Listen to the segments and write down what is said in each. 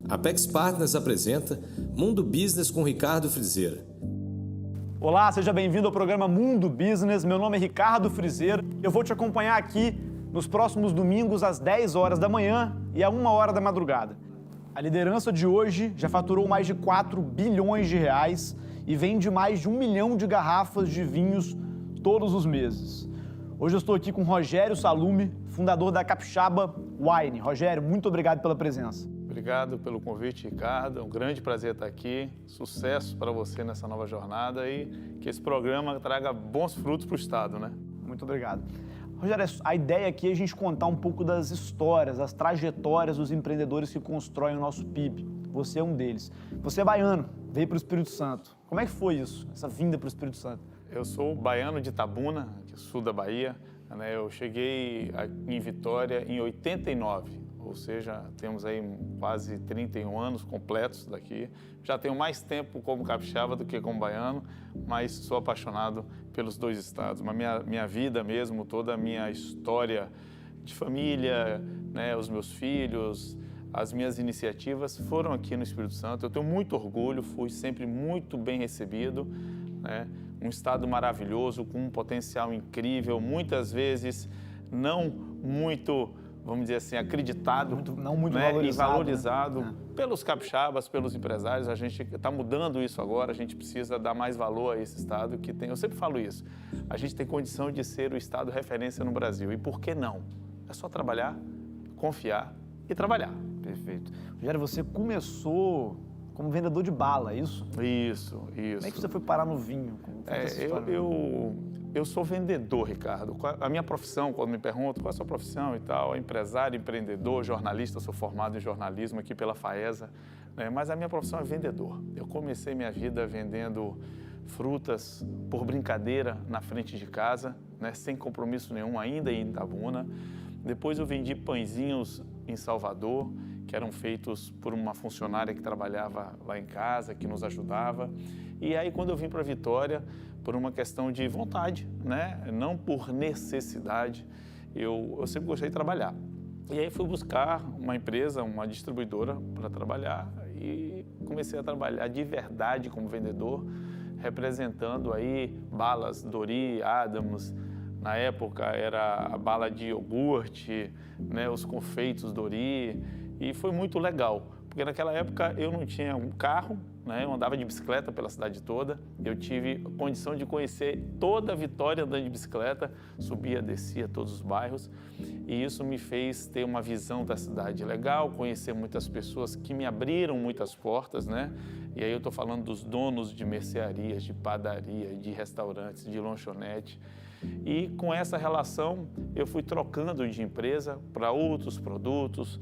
Apex Partners apresenta Mundo Business com Ricardo Frizeira. Olá, seja bem-vindo ao programa Mundo Business. Meu nome é Ricardo Frizeira. Eu vou te acompanhar aqui nos próximos domingos às 10 horas da manhã e à 1 hora da madrugada. A liderança de hoje já faturou mais de 4 bilhões de reais e vende mais de 1 milhão de garrafas de vinhos todos os meses. Hoje eu estou aqui com Rogério Salume, fundador da Capixaba Wine. Rogério, muito obrigado pela presença. Obrigado pelo convite, Ricardo. É um grande prazer estar aqui. Sucesso para você nessa nova jornada e que esse programa traga bons frutos para o Estado, né? Muito obrigado. Rogério, a ideia aqui é a gente contar um pouco das histórias, das trajetórias dos empreendedores que constroem o nosso PIB. Você é um deles. Você é baiano, veio para o Espírito Santo. Como é que foi isso, essa vinda para o Espírito Santo? Eu sou baiano de Itabuna, que é sul da Bahia. Eu cheguei em Vitória em 89. Ou seja, temos aí quase 31 anos completos daqui. Já tenho mais tempo como capixaba do que como baiano, mas sou apaixonado pelos dois estados. Mas minha vida mesmo, toda a minha história de família, né, os meus filhos, as minhas iniciativas foram aqui no Espírito Santo. Eu tenho muito orgulho, fui sempre muito bem recebido, né? Um estado maravilhoso, com um potencial incrível, muitas vezes não muito, vamos dizer assim, acreditado, não muito né? valorizado, e valorizado, né? pelos capixabas, pelos empresários. A gente está mudando isso agora, a gente precisa dar mais valor a esse estado que tem. Eu sempre falo isso, a gente tem condição de ser o estado referência no Brasil. E por que não? É só trabalhar, confiar e trabalhar. Perfeito. Rogério, você começou como vendedor de bala, é isso? Isso. Como é que você foi parar no vinho? Eu sou vendedor, Ricardo. A minha profissão, quando me perguntam qual é a sua profissão e tal, é empresário, empreendedor, jornalista. Eu sou formado em jornalismo aqui pela FAESA, né? Mas a minha profissão é vendedor. Eu comecei minha vida vendendo frutas por brincadeira na frente de casa, né? Sem compromisso nenhum, ainda em Itabuna. Depois eu vendi pãezinhos em Salvador, que eram feitos por uma funcionária que trabalhava lá em casa, que nos ajudava. E aí, quando eu vim para Vitória, por uma questão de vontade, né? Não por necessidade, eu sempre gostei de trabalhar. E aí fui buscar uma empresa, uma distribuidora para trabalhar e comecei a trabalhar de verdade como vendedor, representando aí balas Dori, Adams. Na época era a bala de iogurte, né? Os confeitos Dori. E foi muito legal, porque naquela época eu não tinha um carro, né? Eu andava de bicicleta pela cidade toda. Eu tive a condição de conhecer toda a Vitória andando de bicicleta, subia, descia todos os bairros. E isso me fez ter uma visão da cidade legal, conhecer muitas pessoas que me abriram muitas portas, né? E aí eu estou falando dos donos de mercearias, de padaria, de restaurantes, de lanchonete. E com essa relação eu fui trocando de empresa para outros produtos.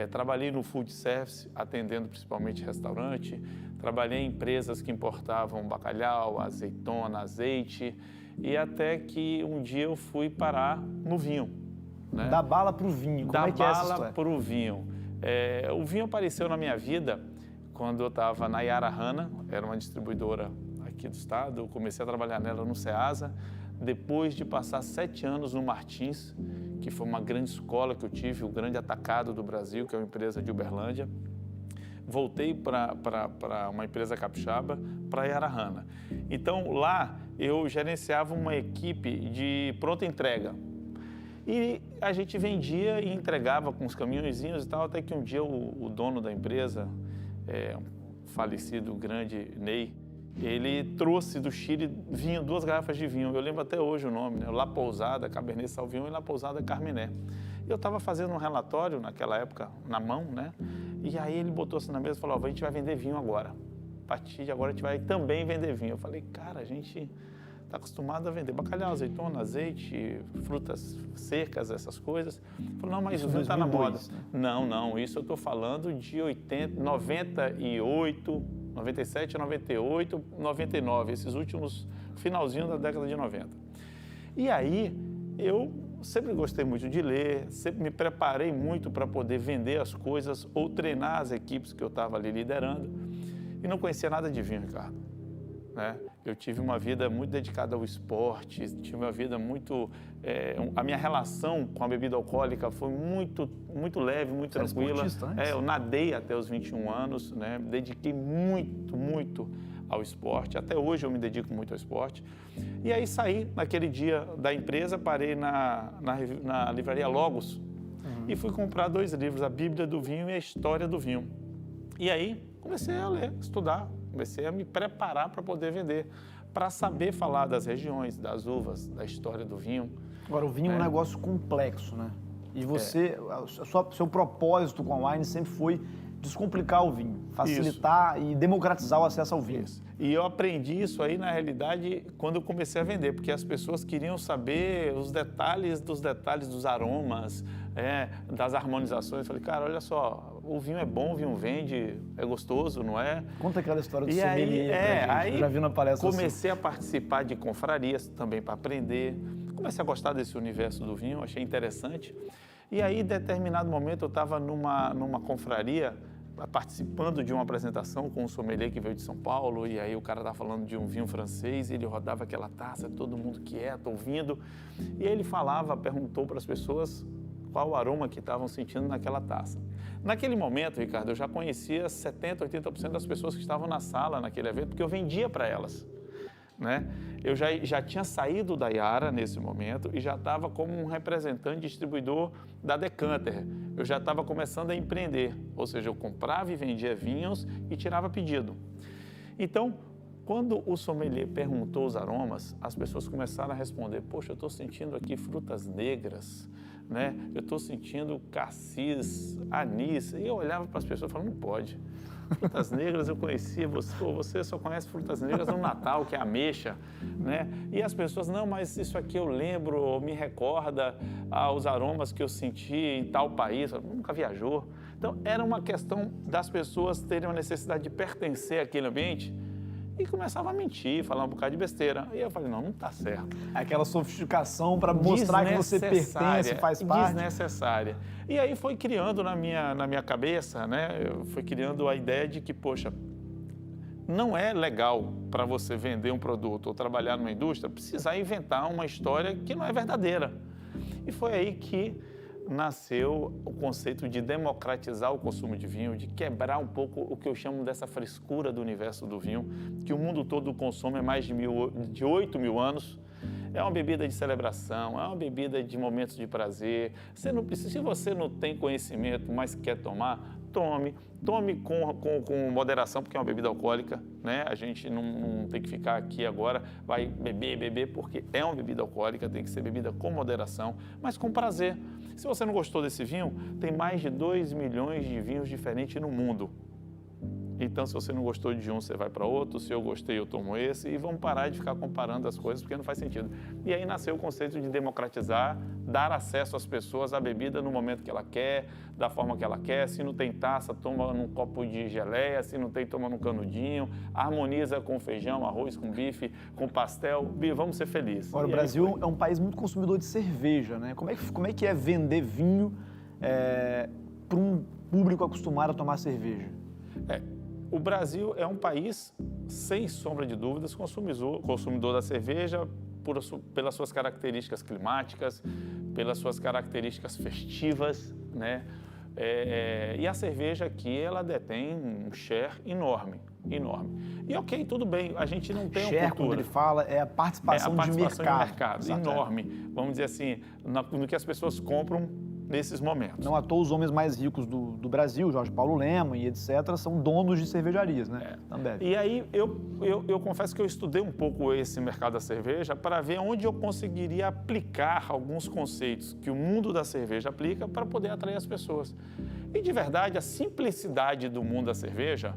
Trabalhei no food service, atendendo principalmente restaurante. Trabalhei em empresas que importavam bacalhau, azeitona, azeite. E até que um dia eu fui parar no vinho, né? Da bala para o vinho, como é que é essa história? Da bala para o vinho. O vinho apareceu na minha vida quando eu estava na Yara Hanna, era uma distribuidora aqui do estado. Eu comecei a trabalhar nela no Ceasa, depois de passar 7 anos no Martins, que foi uma grande escola que eu tive, o grande atacado do Brasil, que é uma empresa de Uberlândia. Voltei para uma empresa capixaba, para Yara Hanna. Então, lá eu gerenciava uma equipe de pronta entrega. E a gente vendia e entregava com os caminhõezinhos e tal, até que um dia o dono da empresa, um falecido grande Ney, ele trouxe do Chile vinho, 2 garrafas de vinho. Eu lembro até hoje o nome, né? La Pousada Cabernet Sauvignon e La Pousada Carmené. Eu estava fazendo um relatório naquela época, na mão, né? E aí ele botou assim na mesa e falou, a gente vai vender vinho agora. A partir de agora a gente vai também vender vinho. Eu falei, cara, a gente está acostumado a vender bacalhau, azeitona, azeite, frutas secas, essas coisas. Ele falou, não, mas o vinho está na moda. Né? Não, isso eu estou falando de 98, 97, 98, 99, esses últimos finalzinho da década de 90. E aí, eu sempre gostei muito de ler, sempre me preparei muito para poder vender as coisas ou treinar as equipes que eu estava ali liderando e não conhecia nada de vinho, Ricardo. né? Eu tive uma vida muito dedicada ao esporte, tive uma vida muito... a minha relação com a bebida alcoólica foi muito leve, muito tranquila. Eu nadei até os 21 anos, né? Me dediquei muito ao esporte. Até hoje eu me dedico muito ao esporte. E aí saí naquele dia da empresa, parei na livraria Logos e fui comprar 2 livros, a Bíblia do Vinho e a História do Vinho. E aí comecei a ler, estudar, comecei a me preparar para poder vender, para saber falar das regiões, das uvas, da história do vinho. Agora, o vinho é um negócio complexo, né? E você, seu propósito com a Wine sempre foi descomplicar o vinho, facilitar e democratizar o acesso ao vinho. Isso. E eu aprendi isso aí, na realidade, quando eu comecei a vender, porque as pessoas queriam saber os detalhes dos aromas, das harmonizações. Eu falei, cara, olha só, o vinho é bom, o vinho vende, é gostoso, não é? Conta aquela história do sommelier pra gente. Eu já vi na palestra. Comecei a participar de confrarias também para aprender. Comecei a gostar desse universo do vinho, achei interessante. E aí, em determinado momento, eu estava numa confraria, participando de uma apresentação com um sommelier que veio de São Paulo, e aí o cara estava falando de um vinho francês, e ele rodava aquela taça, todo mundo quieto, ouvindo, e aí ele perguntou para as pessoas qual o aroma que estavam sentindo naquela taça. Naquele momento, Ricardo, eu já conhecia 70%, 80% das pessoas que estavam na sala naquele evento, porque eu vendia para elas, né? Eu já tinha saído da Yara nesse momento e já estava como um representante distribuidor da Decanter. Eu já estava começando a empreender, ou seja, eu comprava e vendia vinhos e tirava pedido. Então, quando o sommelier perguntou os aromas, as pessoas começaram a responder, poxa, eu estou sentindo aqui frutas negras, né? Eu estou sentindo cassis, anis. E eu olhava para as pessoas e falava, não pode. Frutas negras eu conhecia, você só conhece frutas negras no Natal, que é ameixa, né? E as pessoas, não, mas isso aqui eu lembro, me recorda aos aromas que eu senti em tal país, nunca viajou. Então, era uma questão das pessoas terem uma necessidade de pertencer àquele ambiente e começava a mentir, falar um bocado de besteira. E eu falei, não está certo. Aquela sofisticação para mostrar que você pertence, faz parte. Desnecessária. E aí foi criando na minha cabeça, né? Foi criando a ideia de que, poxa, não é legal para você vender um produto ou trabalhar numa indústria precisar inventar uma história que não é verdadeira. E foi aí que nasceu o conceito de democratizar o consumo de vinho, de quebrar um pouco o que eu chamo dessa frescura do universo do vinho, que o mundo todo consome há mais de 8 mil anos. É uma bebida de celebração, é uma bebida de momentos de prazer. Você não precisa, se você não tem conhecimento, mas quer tomar, tome com moderação, porque é uma bebida alcoólica, né? A gente não tem que ficar aqui agora, vai beber, porque é uma bebida alcoólica, tem que ser bebida com moderação, mas com prazer. Se você não gostou desse vinho, tem mais de 2 milhões de vinhos diferentes no mundo. Então, se você não gostou de um, você vai para outro. Se eu gostei, eu tomo esse. E vamos parar de ficar comparando as coisas, porque não faz sentido. E aí nasceu o conceito de democratizar, dar acesso às pessoas à bebida no momento que ela quer, da forma que ela quer. Se não tem taça, toma num copo de geleia. Se não tem, toma num canudinho. Harmoniza com feijão, arroz, com bife, com pastel. Vamos ser felizes. Agora, o Brasil é um país muito consumidor de cerveja, né? Como é que é vender vinho para um público acostumado a tomar cerveja? O Brasil é um país, sem sombra de dúvidas, consumidor da cerveja pelas suas características climáticas, pelas suas características festivas, né? E a cerveja aqui, ela detém um share enorme. E ok, tudo bem, a gente não tem uma cultura. Quando ele fala, é a participação de mercado. Enorme. Vamos dizer assim, no que as pessoas compram nesses momentos. Não à toa os homens mais ricos do Brasil, Jorge Paulo Lemann e etc., são donos de cervejarias, né? Também. E aí eu confesso que eu estudei um pouco esse mercado da cerveja para ver onde eu conseguiria aplicar alguns conceitos que o mundo da cerveja aplica para poder atrair as pessoas. E de verdade, a simplicidade do mundo da cerveja,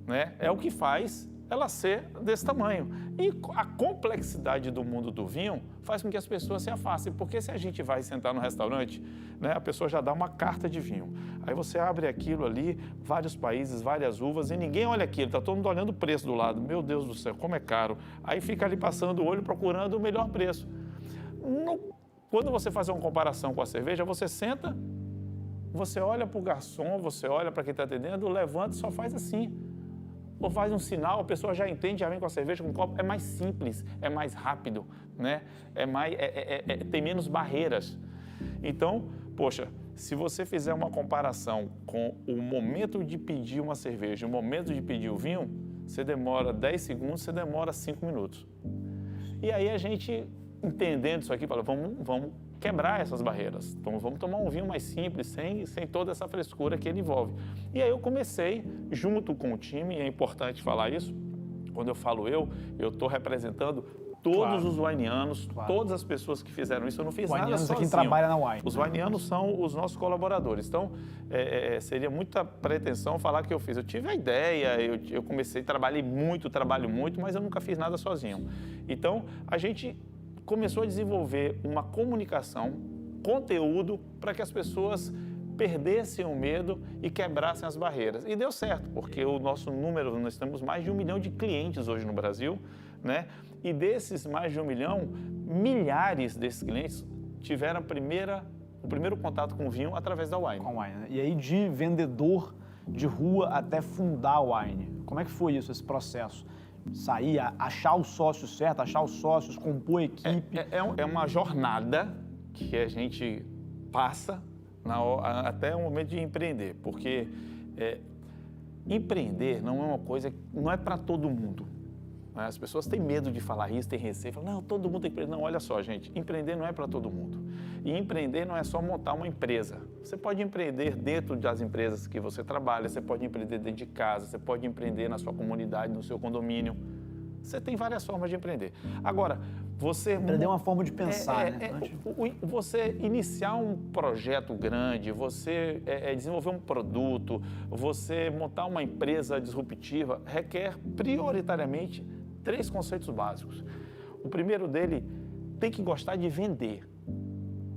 né, é o que faz ela ser desse tamanho. E a complexidade do mundo do vinho faz com que as pessoas se afastem, porque se a gente vai sentar no restaurante, né, a pessoa já dá uma carta de vinho. Aí você abre aquilo ali, vários países, várias uvas, e ninguém olha aquilo, está todo mundo olhando o preço do lado. Meu Deus do céu, como é caro. Aí fica ali passando o olho, procurando o melhor preço. Quando você faz uma comparação com a cerveja, você senta, você olha para o garçom, você olha para quem está atendendo, levanta e só faz assim. ou faz um sinal, a pessoa já entende, já vem com a cerveja, com o copo. É mais simples, é mais rápido, né? Tem menos barreiras. Então, poxa, se você fizer uma comparação com o momento de pedir uma cerveja e o momento de pedir o vinho, você demora 10 segundos, você demora 5 minutos. E aí a gente, entendendo isso aqui, fala, vamos quebrar essas barreiras. Então, vamos tomar um vinho mais simples, sem toda essa frescura que ele envolve. E aí eu comecei, junto com o time, e é importante falar isso, quando eu falo eu estou representando todos os wineanos, todas as pessoas que fizeram isso. Eu não fiz nada sozinho. É quem trabalha na Wine. Os wineanos são os nossos colaboradores. Então, seria muita pretensão falar que eu fiz. Eu tive a ideia, eu comecei, trabalho muito, mas eu nunca fiz nada sozinho. Então, a gente começou a desenvolver uma comunicação, conteúdo, para que as pessoas perdessem o medo e quebrassem as barreiras. E deu certo, porque o nosso número, nós temos mais de 1 milhão de clientes hoje no Brasil, né? E desses mais de 1 milhão, milhares desses clientes tiveram o primeiro contato com o vinho através da Wine. Com a Wine, né? E aí de vendedor de rua até fundar a Wine, como é que foi isso, esse processo? Sair, achar o sócio certo, achar os sócios, compor a equipe? É uma jornada que a gente passa até o momento de empreender, porque empreender não é uma coisa, não é para todo mundo. As pessoas têm medo de falar isso, têm receio, falam, não, todo mundo tem que empreender. Não, olha só, gente, empreender não é para todo mundo. E empreender não é só montar uma empresa. Você pode empreender dentro das empresas que você trabalha, você pode empreender dentro de casa, você pode empreender na sua comunidade, no seu condomínio. Você tem várias formas de empreender. Agora, você... Empreender é uma forma de pensar, né? Você iniciar um projeto grande, você desenvolver um produto, você montar uma empresa disruptiva, requer prioritariamente 3 conceitos básicos. O primeiro dele, tem que gostar de vender.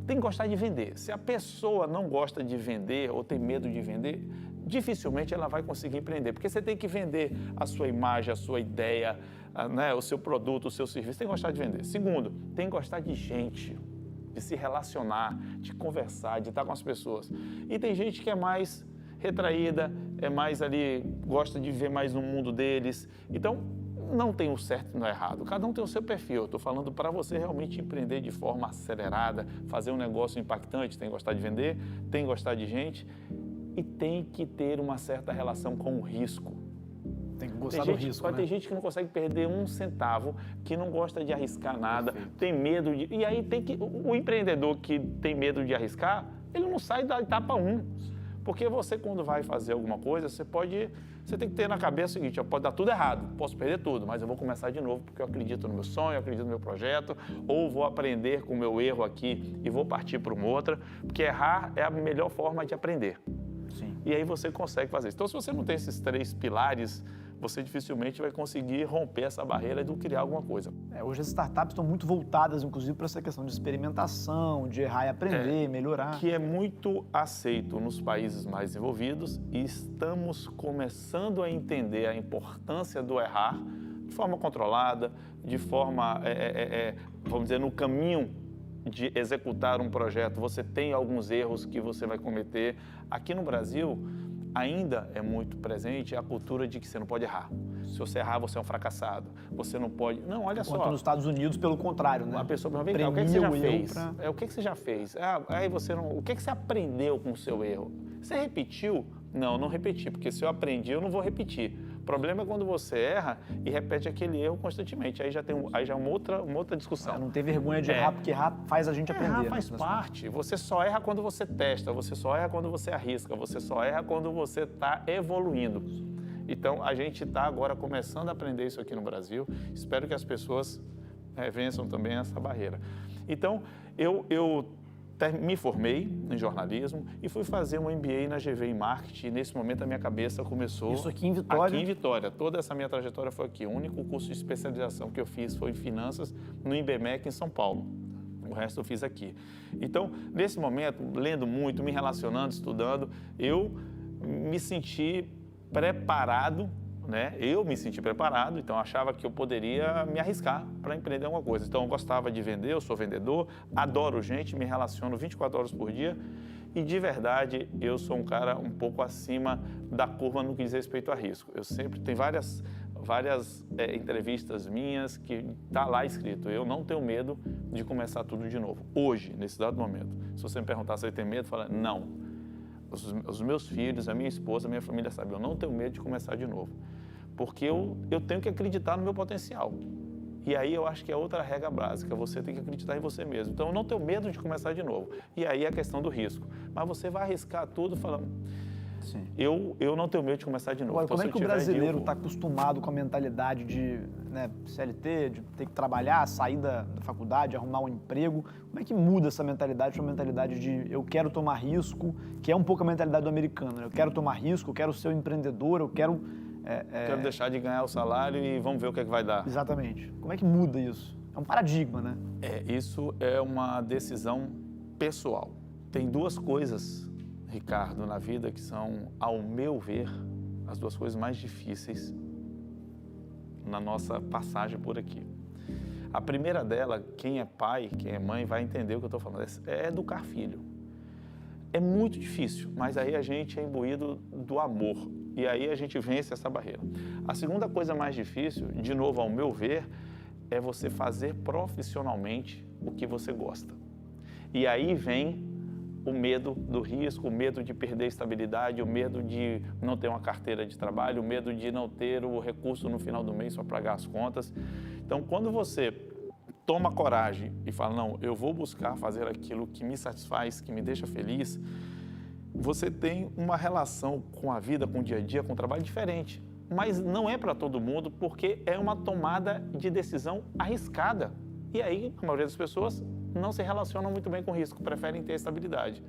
Tem que gostar de vender. Se a pessoa não gosta de vender ou tem medo de vender, dificilmente ela vai conseguir empreender, porque você tem que vender a sua imagem, a sua ideia, né, o seu produto, o seu serviço. Tem que gostar de vender. Segundo, tem que gostar de gente, de se relacionar, de conversar, de estar com as pessoas. E tem gente que é mais retraída, é mais ali, gosta de viver mais no mundo deles. Então, não tem o certo e o errado. Cada um tem o seu perfil. Eu estou falando para você realmente empreender de forma acelerada, fazer um negócio impactante. Tem que gostar de vender, tem que gostar de gente e tem que ter uma certa relação com o risco. Tem que gostar do risco, né? Tem gente que não consegue perder 1 centavo, que não gosta de arriscar nada, tem medo de... E aí o empreendedor que tem medo de arriscar, ele não sai da etapa 1. Porque você, quando vai fazer alguma coisa, você tem que ter na cabeça o seguinte, pode dar tudo errado, posso perder tudo, mas eu vou começar de novo porque eu acredito no meu sonho, eu acredito no meu projeto, ou vou aprender com o meu erro aqui e vou partir para uma outra, porque errar é a melhor forma de aprender. Sim. E aí você consegue fazer isso. Então, se você não tem esses 3 pilares, você dificilmente vai conseguir romper essa barreira e criar alguma coisa. Hoje as startups estão muito voltadas, inclusive, para essa questão de experimentação, de errar e aprender, melhorar. Que é muito aceito nos países mais desenvolvidos e estamos começando a entender a importância do errar de forma controlada, de forma, vamos dizer, no caminho de executar um projeto. Você tem alguns erros que você vai cometer. Aqui no Brasil, ainda é muito presente a cultura de que você não pode errar. Se você errar, você é um fracassado. Você não pode... Não, olha só. Enquanto nos Estados Unidos, pelo contrário, né? A pessoa pergunta, o que você já fez? O que você já fez? Aí você não... O que você aprendeu com o seu erro? Você repetiu? Não, não repeti, porque se eu aprendi, eu não vou repetir. O problema é quando você erra e repete aquele erro constantemente. Aí já é uma outra discussão. Não ter vergonha de errar, porque errar faz a gente aprender. Errar faz parte. Você só erra quando você testa, você só erra quando você arrisca, você só erra quando você está evoluindo. Então, a gente está agora começando a aprender isso aqui no Brasil. Espero que as pessoas vençam também essa barreira. Então, eu me formei em jornalismo e fui fazer um MBA na GV em Marketing. E nesse momento a minha cabeça começou... Isso aqui em Vitória? Aqui em Vitória. Toda essa minha trajetória foi aqui. O único curso de especialização que eu fiz foi em Finanças no IBMEC em São Paulo. O resto eu fiz aqui. Então, nesse momento, lendo muito, me relacionando, estudando, eu me senti preparado, né? Eu me senti preparado, então achava que eu poderia me arriscar para empreender alguma coisa. Então eu gostava de vender, eu sou vendedor, adoro gente, me relaciono 24 horas por dia E de verdade, eu sou um cara um pouco acima da curva no que diz respeito a risco. Eu sempre tenho várias entrevistas minhas que está lá escrito, eu não tenho medo de começar tudo de novo, hoje, nesse dado momento. Se você me perguntar se eu tenho medo, fala, não. Os meus filhos, a minha esposa, a minha família sabem, eu não tenho medo de começar de novo, porque eu tenho que acreditar no meu potencial. E aí eu acho que é outra regra básica, você tem que acreditar em você mesmo. Então eu não tenho medo de começar de novo. E aí é a questão do risco. Mas você vai arriscar tudo falando, sim. Eu não tenho medo de começar de novo. Agora, como é que o brasileiro está acostumado com a mentalidade de CLT, de ter que trabalhar, sair da faculdade, arrumar um emprego? Como é que muda essa mentalidade para uma mentalidade de eu quero tomar risco, que é um pouco a mentalidade do americano, né? Eu quero tomar risco, eu quero ser um empreendedor, eu quero... Quero deixar de ganhar o salário e vamos ver o que é que vai dar. Exatamente. Como é que muda isso? É um paradigma, né? Isso é uma decisão pessoal. Tem duas coisas, Ricardo, na vida que são, ao meu ver, as duas coisas mais difíceis na nossa passagem por aqui. A primeira dela, quem é pai, quem é mãe, vai entender o que eu estou falando, é educar filho. É muito difícil, mas aí a gente é imbuído do amor. E aí a gente vence essa barreira. A segunda coisa mais difícil, de novo, ao meu ver, é você fazer profissionalmente o que você gosta. E aí vem o medo do risco, o medo de perder a estabilidade, o medo de não ter uma carteira de trabalho, o medo de não ter o recurso no final do mês para pagar as contas. Então, quando você toma coragem e fala, não, eu vou buscar fazer aquilo que me satisfaz, que me deixa feliz, você tem uma relação com a vida, com o dia a dia, com o trabalho diferente. Mas não é para todo mundo, porque é uma tomada de decisão arriscada. E aí, a maioria das pessoas não se relacionam muito bem com o risco, preferem ter estabilidade.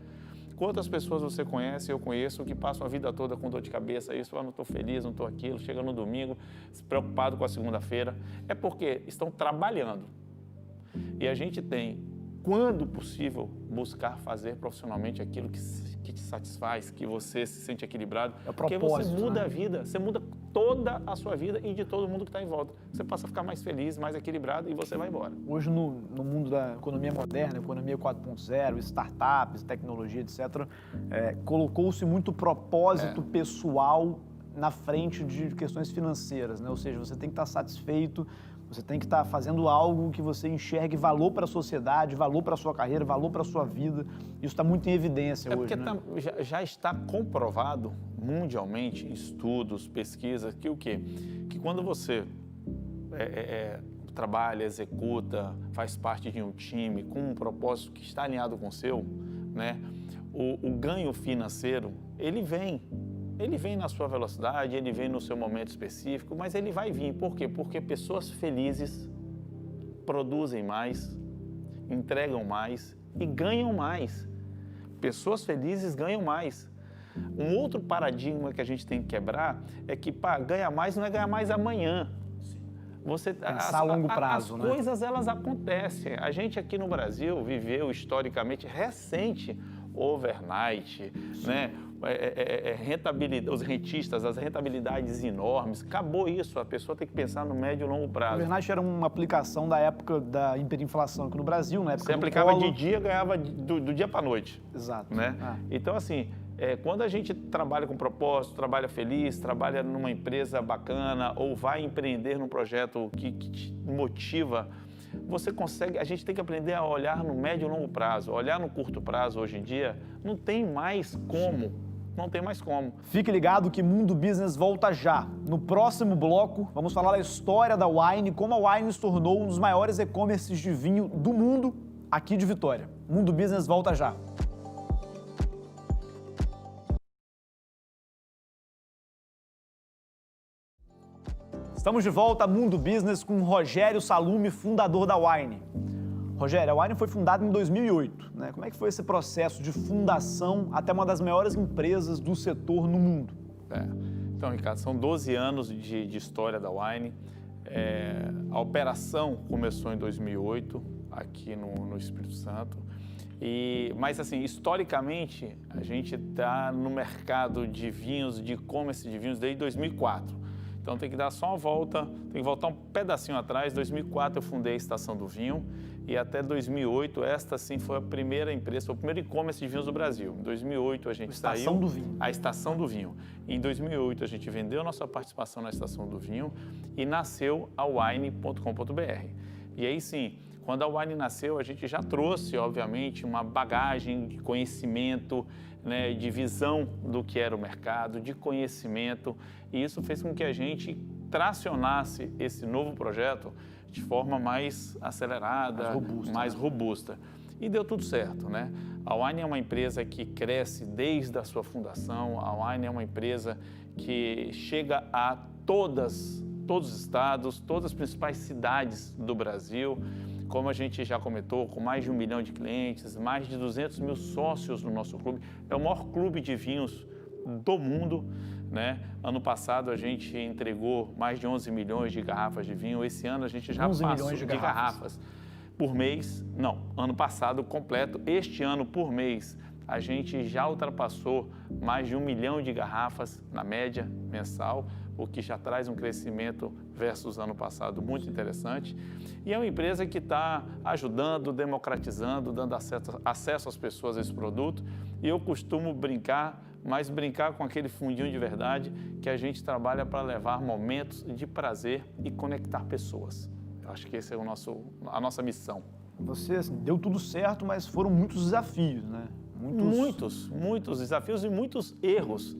Quantas pessoas você conhece, eu conheço, que passam a vida toda com dor de cabeça, isso, não estou feliz, não estou aquilo, chega no domingo, preocupado com a segunda-feira. É porque estão trabalhando. E a gente tem, quando possível, buscar fazer profissionalmente aquilo que te satisfaz, que você se sente equilibrado. É o porque propósito, você muda né? a vida, você muda toda a sua vida e de todo mundo que está em volta. Você passa a ficar mais feliz, mais equilibrado e você vai embora. Hoje, no mundo da economia moderna, economia 4.0, startups, tecnologia, etc., colocou-se muito propósito pessoal na frente de questões financeiras, né? Ou seja, você tem que estar satisfeito, você tem que estar fazendo algo que você enxergue valor para a sociedade, valor para a sua carreira, valor para a sua vida. Isso está muito em evidência hoje, né? Porque já está comprovado mundialmente, estudos, pesquisas, que o quê? Que quando você trabalha, executa, faz parte de um time com um propósito que está alinhado com o seu, né? O ganho financeiro, ele vem na sua velocidade, ele vem no seu momento específico, mas ele vai vir. Por quê? Porque pessoas felizes produzem mais, entregam mais e ganham mais. Pessoas felizes ganham mais. Um outro paradigma que a gente tem que quebrar é que ganhar mais não é ganhar mais amanhã. Você pensar a longo prazo, as né? coisas, elas acontecem. A gente aqui no Brasil viveu historicamente recente overnight, né? Rentabilidade, os rentistas, as rentabilidades enormes. Acabou isso, a pessoa tem que pensar no médio e longo prazo. O overnight era uma aplicação da época da hiperinflação aqui no Brasil, na época Você aplicava de dia, ganhava do dia para a noite. Exato. Né? Então, assim, quando a gente trabalha com propósito, trabalha feliz, trabalha numa empresa bacana ou vai empreender num projeto que te motiva, você consegue, a gente tem que aprender a olhar no médio e longo prazo. Olhar no curto prazo hoje em dia, não tem mais como. Não tem mais como. Fique ligado que Mundo Business volta já. No próximo bloco, vamos falar da história da Wine, como a Wine se tornou um dos maiores e-commerces de vinho do mundo aqui de Vitória. Mundo Business volta já. Estamos de volta a Mundo Business com Rogério Salume, fundador da Wine. Rogério, a Wine foi fundada em 2008, né? Como é que foi esse processo de fundação até uma das maiores empresas do setor no mundo? Então, Ricardo, são 12 anos de história da Wine. A operação começou em 2008, aqui no Espírito Santo. Mas, assim, historicamente, a gente está no mercado de vinhos, de e-commerce de vinhos desde 2004. Então tem que dar só uma volta, tem que voltar um pedacinho atrás. Em 2004 eu fundei a Estação do Vinho e até 2008 esta sim foi a primeira empresa, foi o primeiro e-commerce de vinhos do Brasil. Em 2008 a gente saiu... Estação do Vinho. A Estação do Vinho. Em 2008 a gente vendeu a nossa participação na Estação do Vinho e nasceu a wine.com.br. E aí sim, quando a Wine nasceu, a gente já trouxe, obviamente, uma bagagem de conhecimento, né, de visão do que era o mercado, de conhecimento, e isso fez com que a gente tracionasse esse novo projeto de forma mais acelerada, mais robusta. E deu tudo certo, né? A Wine é uma empresa que cresce desde a sua fundação, a Wine é uma empresa que chega a todos os estados, todas as principais cidades do Brasil. Como a gente já comentou, com mais de 1 milhão de clientes, mais de 200 mil sócios no nosso clube. É o maior clube de vinhos do mundo, né? Ano passado a gente entregou mais de 11 milhões de garrafas de vinho. Esse ano a gente já passou de garrafas por mês. Não, ano passado completo. Este ano por mês a gente já ultrapassou mais de 1 milhão de garrafas na média mensal, o que já traz um crescimento versus ano passado muito interessante. E é uma empresa que está ajudando, democratizando, dando acesso às pessoas a esse produto. E eu costumo brincar, mas brincar com aquele fundinho de verdade, que a gente trabalha para levar momentos de prazer e conectar pessoas. Eu acho que esse é a nossa missão. Você deu tudo certo, mas foram muitos desafios, né? Muitos desafios e muitos erros.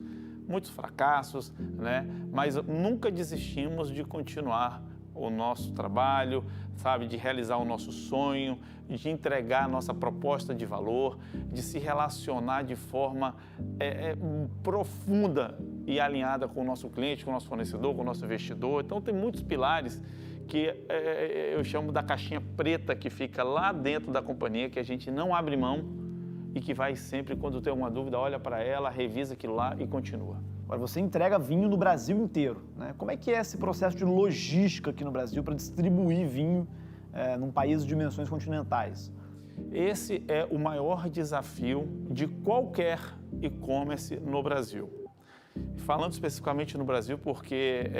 Muitos fracassos, né? Mas nunca desistimos de continuar o nosso trabalho, sabe? De realizar o nosso sonho, de entregar a nossa proposta de valor, de se relacionar de forma profunda e alinhada com o nosso cliente, com o nosso fornecedor, com o nosso investidor. Então, tem muitos pilares que eu chamo da caixinha preta que fica lá dentro da companhia, que a gente não abre mão e que vai sempre, quando tem alguma dúvida, olha para ela, revisa aquilo lá e continua. Agora, você entrega vinho no Brasil inteiro, né? Como é que é esse processo de logística aqui no Brasil para distribuir vinho num país de dimensões continentais? Esse é o maior desafio de qualquer e-commerce no Brasil. Falando especificamente no Brasil, porque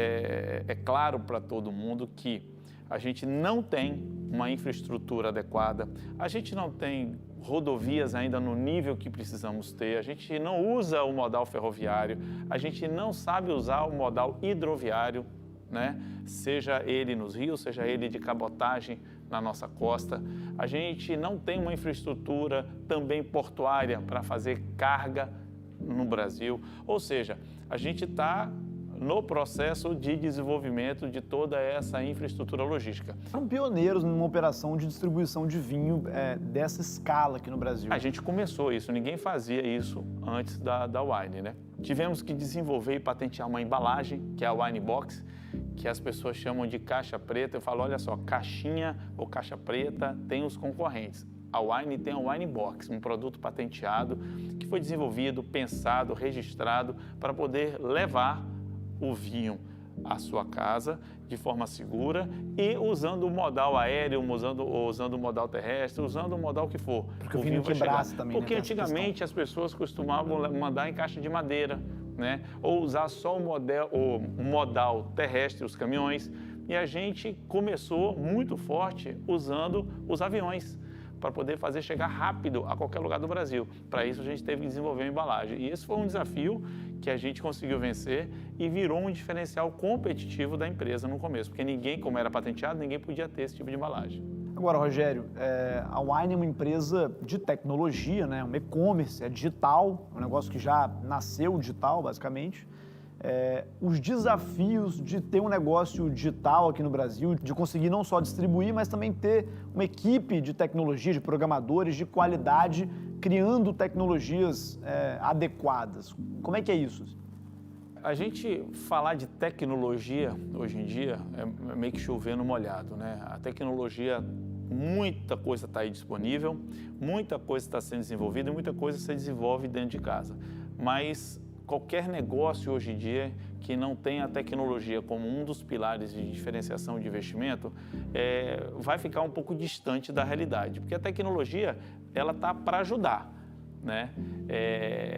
é claro para todo mundo que a gente não tem uma infraestrutura adequada, a gente não tem rodovias ainda no nível que precisamos ter, a gente não usa o modal ferroviário, a gente não sabe usar o modal hidroviário, né? Seja ele nos rios, seja ele de cabotagem na nossa costa. A gente não tem uma infraestrutura também portuária para fazer carga no Brasil, ou seja, a gente está no processo de desenvolvimento de toda essa infraestrutura logística. São pioneiros numa operação de distribuição de vinho dessa escala aqui no Brasil. A gente começou isso, ninguém fazia isso antes da Wine, né? Tivemos que desenvolver e patentear uma embalagem, que é a Wine Box, que as pessoas chamam de caixa preta. Eu falo, olha só, caixinha ou caixa preta tem os concorrentes. A Wine tem a Wine Box, um produto patenteado que foi desenvolvido, pensado, registrado para poder levar o vinho à sua casa de forma segura e usando o modal aéreo, usando o modal terrestre, usando o modal que for. Porque o vinho quebrasse também. Porque antigamente as pessoas costumavam mandar em caixa de madeira, né? Ou usar só o modal terrestre, os caminhões. E a gente começou muito forte usando os aviões para poder fazer chegar rápido a qualquer lugar do Brasil. Para isso, a gente teve que desenvolver uma embalagem. E esse foi um desafio que a gente conseguiu vencer e virou um diferencial competitivo da empresa no começo, porque ninguém, como era patenteado, ninguém podia ter esse tipo de embalagem. Agora, Rogério, a Wine é uma empresa de tecnologia, né? Um e-commerce, é digital, um negócio que já nasceu digital, basicamente. Os desafios de ter um negócio digital aqui no Brasil, de conseguir não só distribuir, mas também ter uma equipe de tecnologia, de programadores de qualidade, criando tecnologias adequadas. Como é que é isso? A gente falar de tecnologia hoje em dia é meio que chover no molhado, né? A tecnologia, muita coisa está aí disponível, muita coisa está sendo desenvolvida e muita coisa se desenvolve dentro de casa. Mas qualquer negócio hoje em dia que não tenha a tecnologia como um dos pilares de diferenciação de investimento, vai ficar um pouco distante da realidade, porque a tecnologia ela está para ajudar, né?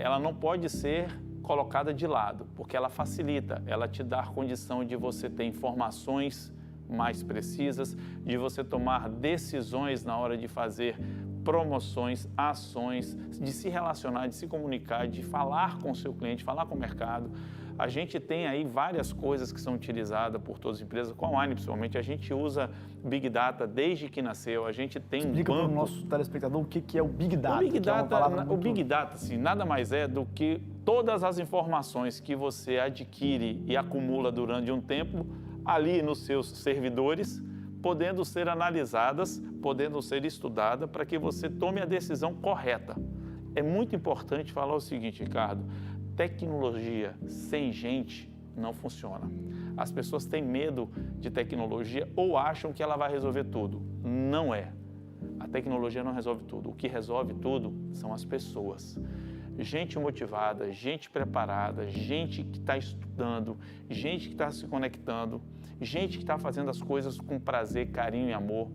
Ela não pode ser colocada de lado, porque ela facilita, ela te dá a condição de você ter informações mais precisas, de você tomar decisões na hora de fazer promoções, ações, de se relacionar, de se comunicar, de falar com o seu cliente, falar com o mercado. A gente tem aí várias coisas que são utilizadas por todas as empresas, com a Wine principalmente, a gente usa Big Data desde que nasceu, a gente tem Explica um banco... para o nosso telespectador o que é o Big Data. O Big Data, assim, nada mais é do que todas as informações que você adquire e acumula durante um tempo ali nos seus servidores, podendo ser analisadas, podendo ser estudadas para que você tome a decisão correta. É muito importante falar o seguinte, Ricardo, tecnologia sem gente não funciona. As pessoas têm medo de tecnologia ou acham que ela vai resolver tudo. Não é. A tecnologia não resolve tudo. O que resolve tudo são as pessoas. Gente motivada, gente preparada, gente que está estudando, gente que está se conectando, gente que está fazendo as coisas com prazer, carinho e amor,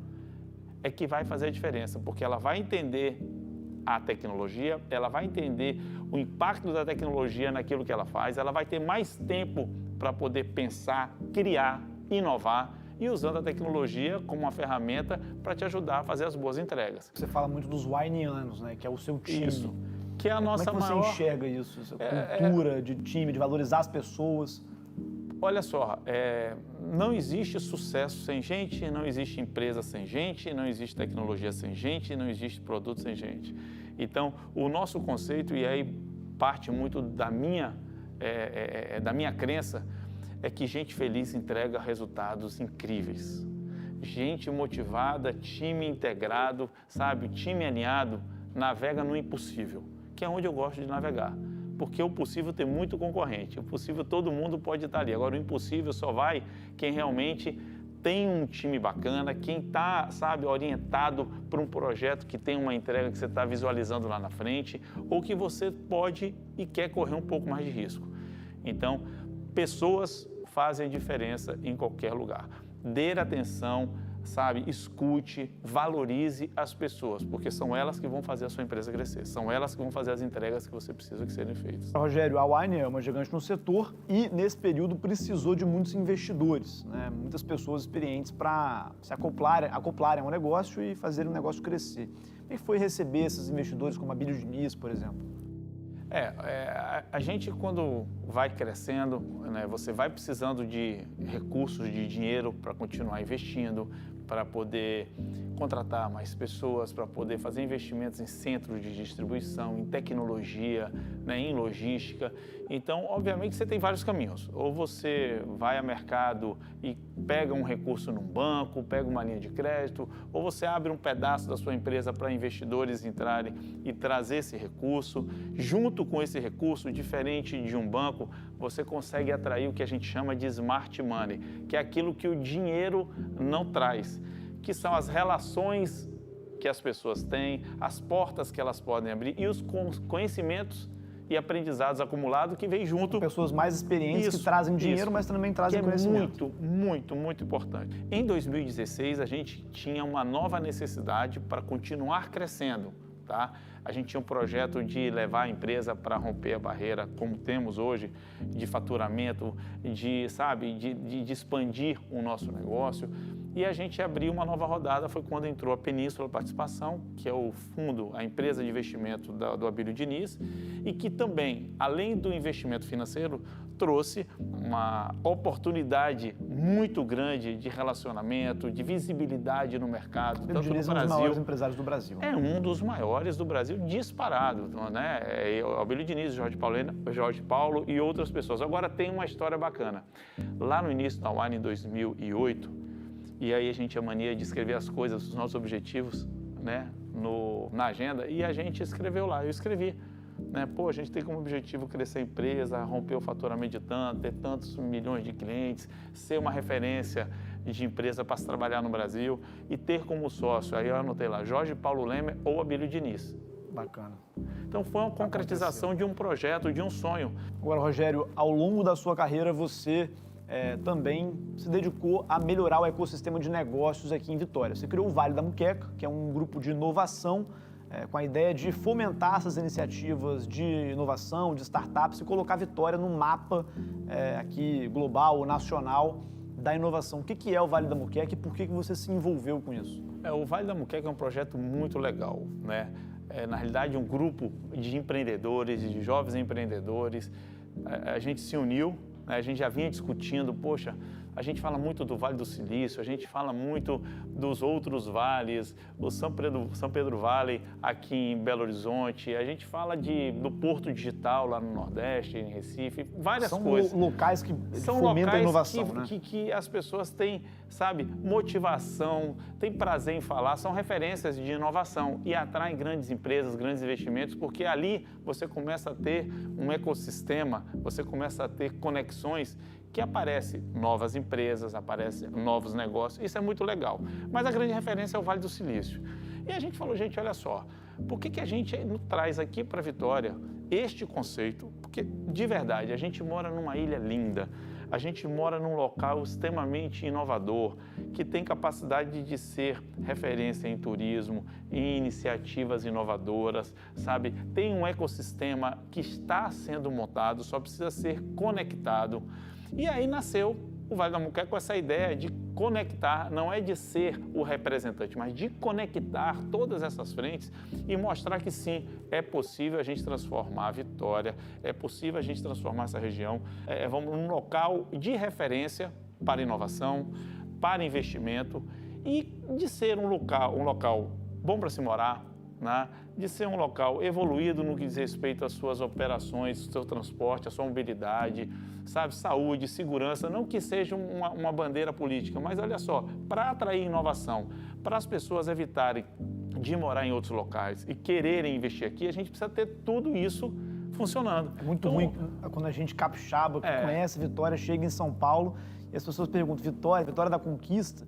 é que vai fazer a diferença, porque ela vai entender a tecnologia, ela vai entender o impacto da tecnologia naquilo que ela faz, ela vai ter mais tempo para poder pensar, criar, inovar e usando a tecnologia como uma ferramenta para te ajudar a fazer as boas entregas. Você fala muito dos wineanos, né? Que é o seu time. Isso, que é a nossa Como é que você enxerga isso? Essa cultura de time, de valorizar as pessoas? Olha só, não existe sucesso sem gente, não existe empresa sem gente, não existe tecnologia sem gente, não existe produto sem gente. Então, o nosso conceito, e aí parte muito da minha crença, é que gente feliz entrega resultados incríveis. Gente motivada, time integrado, sabe, time alinhado, navega no impossível, que é onde eu gosto de navegar. Porque o possível tem muito concorrente, o possível todo mundo pode estar ali. Agora, o impossível só vai quem realmente tem um time bacana, quem está, sabe, orientado para um projeto que tem uma entrega que você está visualizando lá na frente, ou que você pode e quer correr um pouco mais de risco. Então, pessoas fazem diferença em qualquer lugar. Dê atenção, sabe, escute, valorize as pessoas, porque são elas que vão fazer a sua empresa crescer, são elas que vão fazer as entregas que você precisa que serem feitas. Rogério, a Wine é uma gigante no setor e, nesse período, precisou de muitos investidores, né? Muitas pessoas experientes para se acoplarem ao negócio e fazer o negócio crescer. Como é que foi receber esses investidores como a Abílio Diniz, por exemplo? A gente, quando vai crescendo, né, você vai precisando de recursos, de dinheiro para continuar investindo, para poder contratar mais pessoas, para poder fazer investimentos em centros de distribuição, em tecnologia, né, em logística. Então, obviamente, você tem vários caminhos. Ou você vai ao mercado e pega um recurso num banco, pega uma linha de crédito, ou você abre um pedaço da sua empresa para investidores entrarem e trazer esse recurso. Junto com esse recurso, diferente de um banco, você consegue atrair o que a gente chama de smart money, que é aquilo que o dinheiro não traz, que são as relações que as pessoas têm, as portas que elas podem abrir e os conhecimentos e aprendizados acumulados que vem junto. Pessoas mais experientes que trazem dinheiro, mas também trazem conhecimento. Muito importante. Em 2016, a gente tinha uma nova necessidade para continuar crescendo, tá? A gente tinha um projeto de levar a empresa para romper a barreira, como temos hoje, de faturamento, de expandir o nosso negócio. E a gente abriu uma nova rodada, foi quando entrou a Península Participação, que é o fundo, a empresa de investimento do Abílio Diniz, e que também, além do investimento financeiro, trouxe uma oportunidade muito grande de relacionamento, de visibilidade no mercado, tanto no Brasil. É um dos maiores empresários do Brasil. É um dos maiores do Brasil, disparado, né? O Abílio Diniz, Jorge Paulo e outras pessoas. Agora tem uma história bacana. Lá no início da Wine, em 2008, e aí a gente tinha mania de escrever as coisas, os nossos objetivos, né, na agenda, e a gente escreveu lá, eu escrevi. Né? A gente tem como objetivo crescer a empresa, romper o faturamento de tanto, ter tantos milhões de clientes, ser uma referência de empresa para se trabalhar no Brasil e ter como sócio, aí eu anotei lá, Jorge Paulo Lemer ou Abílio Diniz. Bacana. Então foi uma concretização de um projeto, de um sonho. Agora, Rogério, ao longo da sua carreira você também se dedicou a melhorar o ecossistema de negócios aqui em Vitória. Você criou o Vale da Muqueca, que é um grupo de inovação com a ideia de fomentar essas iniciativas de inovação, de startups e colocar Vitória no mapa aqui global, nacional, da inovação. O que é o Vale da Muqueca e por que você se envolveu com isso? O Vale da Muqueca é um projeto muito legal, né? Na realidade, um grupo de empreendedores, de jovens empreendedores, a gente se uniu, né? A gente já vinha discutindo, poxa, a gente fala muito do Vale do Silício, a gente fala muito dos outros vales, o São Pedro Vale aqui em Belo Horizonte, a gente fala do Porto Digital lá no Nordeste, em Recife, várias coisas. São locais que são fomentam locais a inovação, que as pessoas têm, sabe, motivação, têm prazer em falar, são referências de inovação e atraem grandes empresas, grandes investimentos, porque ali você começa a ter um ecossistema, você começa a ter conexões que aparecem novas empresas, aparecem novos negócios, isso é muito legal. Mas a grande referência é o Vale do Silício. E a gente falou, gente, olha só, por que a gente não traz aqui para Vitória este conceito? Porque, de verdade, a gente mora numa ilha linda, a gente mora num local extremamente inovador, que tem capacidade de ser referência em turismo, em iniciativas inovadoras, sabe? Tem um ecossistema que está sendo montado, só precisa ser conectado. E aí nasceu o Vale da Muqueca com essa ideia de conectar, não é de ser o representante, mas de conectar todas essas frentes e mostrar que sim, é possível a gente transformar a Vitória, é possível a gente transformar essa região, vamos num local de referência para inovação, para investimento e de ser um local bom para se morar, né? De ser um local evoluído no que diz respeito às suas operações, ao seu transporte, à sua mobilidade, sabe, saúde, segurança, não que seja uma bandeira política, mas olha só, para atrair inovação, para as pessoas evitarem de morar em outros locais e quererem investir aqui, a gente precisa ter tudo isso funcionando. É muito ruim quando a gente capixaba, que conhece Vitória, chega em São Paulo e as pessoas perguntam, Vitória da Conquista?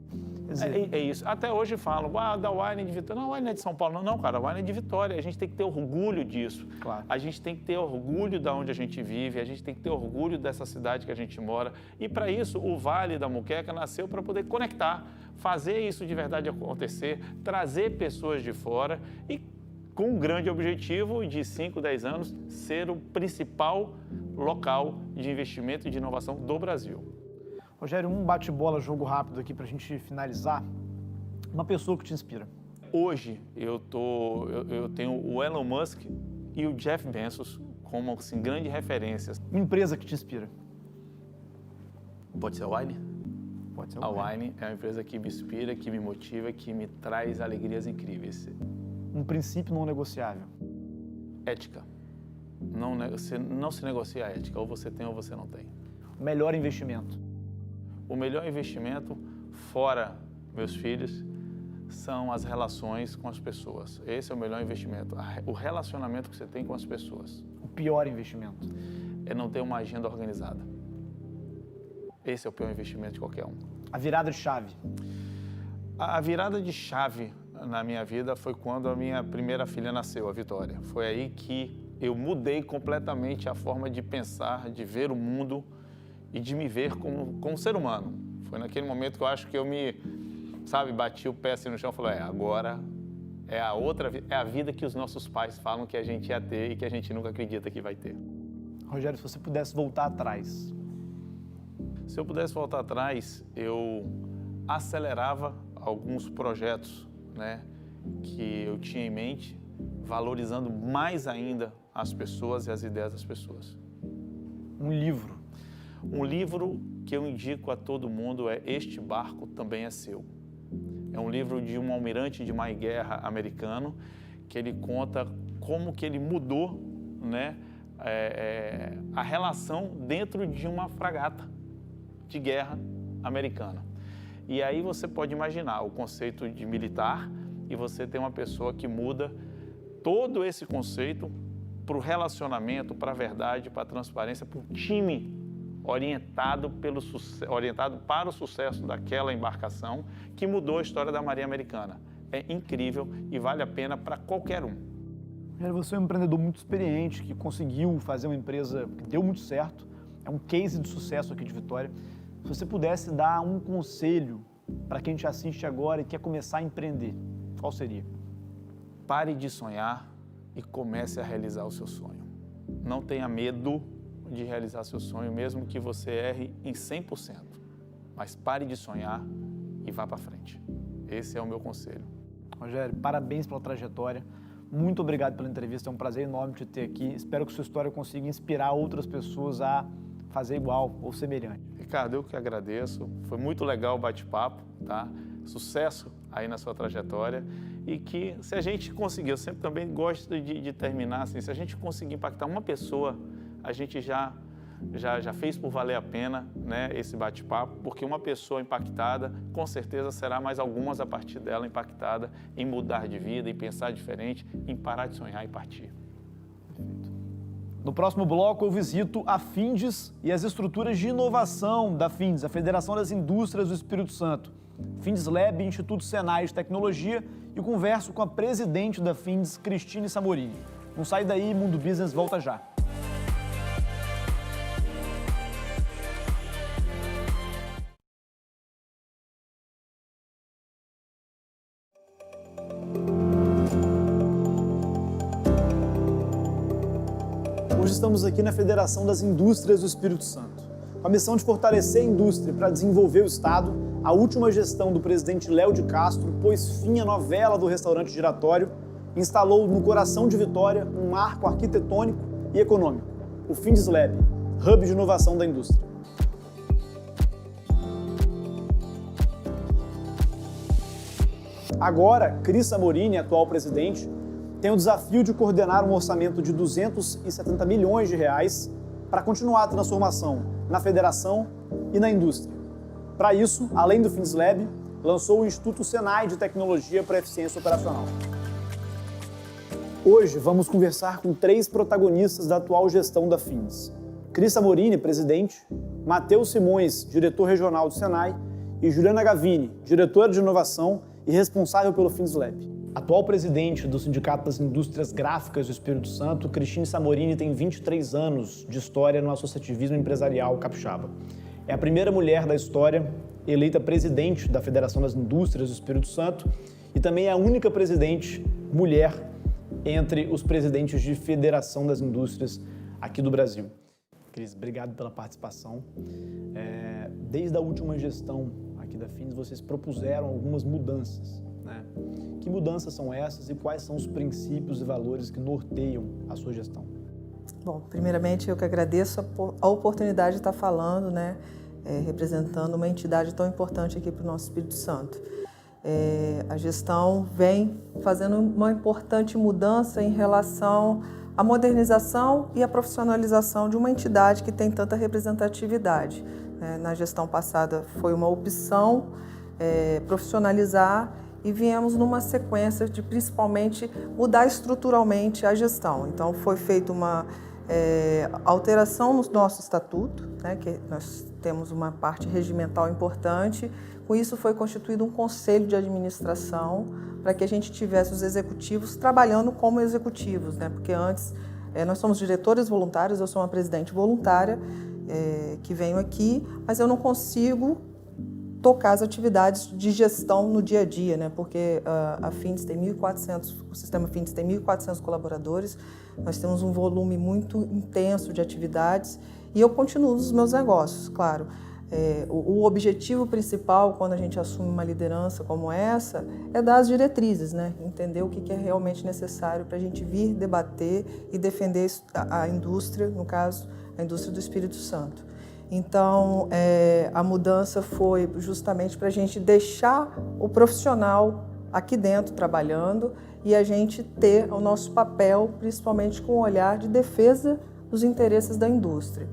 Quer dizer, é isso. Até hoje falam, da Wine de Vitória. Não, a Wine é de São Paulo. Não, cara, a Wine é de Vitória. A gente tem que ter orgulho disso. Claro. A gente tem que ter orgulho de onde a gente vive, a gente tem que ter orgulho dessa cidade que a gente mora. E para isso, o Vale da Muqueca nasceu para poder conectar, fazer isso de verdade acontecer, trazer pessoas de fora e com um grande objetivo de 5, 10 anos, ser o principal local de investimento e de inovação do Brasil. Rogério, um bate-bola, jogo rápido aqui para a gente finalizar. Uma pessoa que te inspira. Hoje eu tenho o Elon Musk e o Jeff Bezos como assim, grandes referências. Uma empresa que te inspira. Pode ser a Wine? Pode ser a Wine é uma empresa que me inspira, que me motiva, que me traz alegrias incríveis. Um princípio não negociável. Ética. Não se negocia a ética. Ou você tem ou você não tem. O melhor investimento. O melhor investimento, fora meus filhos, são as relações com as pessoas. Esse é o melhor investimento, o relacionamento que você tem com as pessoas. O pior investimento? É não ter uma agenda organizada. Esse é o pior investimento de qualquer um. A virada de chave? A virada de chave na minha vida foi quando a minha primeira filha nasceu, a Vitória. Foi aí que eu mudei completamente a forma de pensar, de ver o mundo e de me ver como ser humano. Foi naquele momento que eu acho que eu bati o pé assim no chão e falei, agora é a vida que os nossos pais falam que a gente ia ter e que a gente nunca acredita que vai ter. Rogério, se você pudesse voltar atrás. Se eu pudesse voltar atrás, eu acelerava alguns projetos, né, que eu tinha em mente, valorizando mais ainda as pessoas e as ideias das pessoas. Um livro. Um livro que eu indico a todo mundo é Este Barco Também é Seu. É um livro de um almirante de mar e guerra americano que ele conta como que ele mudou, né, a relação dentro de uma fragata de guerra americana. E aí você pode imaginar o conceito de militar e você tem uma pessoa que muda todo esse conceito para o relacionamento, para a verdade, para a transparência, para o time orientado para o sucesso daquela embarcação que mudou a história da Marinha Americana. É incrível e vale a pena para qualquer um. Você é um empreendedor muito experiente, que conseguiu fazer uma empresa que deu muito certo, é um case de sucesso aqui de Vitória. Se você pudesse dar um conselho para quem te assiste agora e quer começar a empreender, qual seria? pare de sonhar e comece a realizar o seu sonho. Não tenha medo de realizar seu sonho, mesmo que você erre em 100%. Mas pare de sonhar e vá para frente. Esse é o meu conselho. Rogério, parabéns pela trajetória. Muito obrigado pela entrevista, é um prazer enorme te ter aqui. Espero que sua história consiga inspirar outras pessoas a fazer igual ou semelhante. Ricardo, eu que agradeço. Foi muito legal o bate-papo, tá? Sucesso aí na sua trajetória e que se a gente conseguir, eu sempre também gosto de terminar assim, se a gente conseguir impactar uma pessoa, a gente já fez por valer a pena, né, esse bate-papo, porque uma pessoa impactada, com certeza será mais algumas a partir dela impactada em mudar de vida, em pensar diferente, em parar de sonhar e partir. No próximo bloco, eu visito a Findes e as estruturas de inovação da Findes, a Federação das Indústrias do Espírito Santo. Findes Lab, Instituto Senai de Tecnologia, e converso com a presidente da Findes, Cristine Samorini. Não sai daí, Mundo Business volta já. Hoje estamos aqui na Federação das Indústrias do Espírito Santo. Com a missão de fortalecer a indústria para desenvolver o Estado, a última gestão do presidente Léo de Castro pôs fim à novela do restaurante giratório e instalou no coração de Vitória um marco arquitetônico e econômico, o Findes Lab, hub de inovação da indústria. Agora, Cris Samorini, atual presidente, tem o desafio de coordenar um orçamento de 270 milhões de reais para continuar a transformação na federação e na indústria. Para isso, além do Findes Lab, lançou o Instituto Senai de Tecnologia para Eficiência Operacional. Hoje vamos conversar com 3 protagonistas da atual gestão da Findes. Cris Samorini, presidente, Matheus Simões, diretor regional do Senai, e Juliana Gavini, diretora de inovação e responsável pelo Findes Lab. Atual presidente do Sindicato das Indústrias Gráficas do Espírito Santo, Cristine Samorini tem 23 anos de história no associativismo empresarial capixaba. É a primeira mulher da história eleita presidente da Federação das Indústrias do Espírito Santo e também é a única presidente mulher entre os presidentes de Federação das Indústrias aqui do Brasil. Cris, obrigado pela participação. Desde a última gestão aqui da Findes, vocês propuseram algumas mudanças, né? Que mudanças são essas e quais são os princípios e valores que norteiam a sua gestão? Bom, primeiramente eu que agradeço a oportunidade de estar falando, né, representando uma entidade tão importante aqui para o nosso Espírito Santo. A gestão vem fazendo uma importante mudança em relação à modernização e à profissionalização de uma entidade que tem tanta representatividade. Na gestão passada foi uma opção profissionalizar e viemos numa sequência de principalmente mudar estruturalmente a gestão. Então foi feita uma alteração no nosso estatuto, né, que nós temos uma parte regimental importante. Com isso foi constituído um conselho de administração para que a gente tivesse os executivos trabalhando como executivos, né, porque antes nós somos diretores voluntários, eu sou uma presidente voluntária que venho aqui, mas eu não consigo tocar as atividades de gestão no dia a dia, né? Porque a Findes tem 1.400, o sistema Findes tem 1.400 colaboradores, nós temos um volume muito intenso de atividades e eu continuo nos meus negócios, claro. O objetivo principal quando a gente assume uma liderança como essa é dar as diretrizes, né? Entender o que é realmente necessário para a gente vir debater e defender a indústria, no caso, a indústria do Espírito Santo. Então, a mudança foi justamente para a gente deixar o profissional aqui dentro trabalhando e a gente ter o nosso papel, principalmente com o olhar de defesa dos interesses da indústria.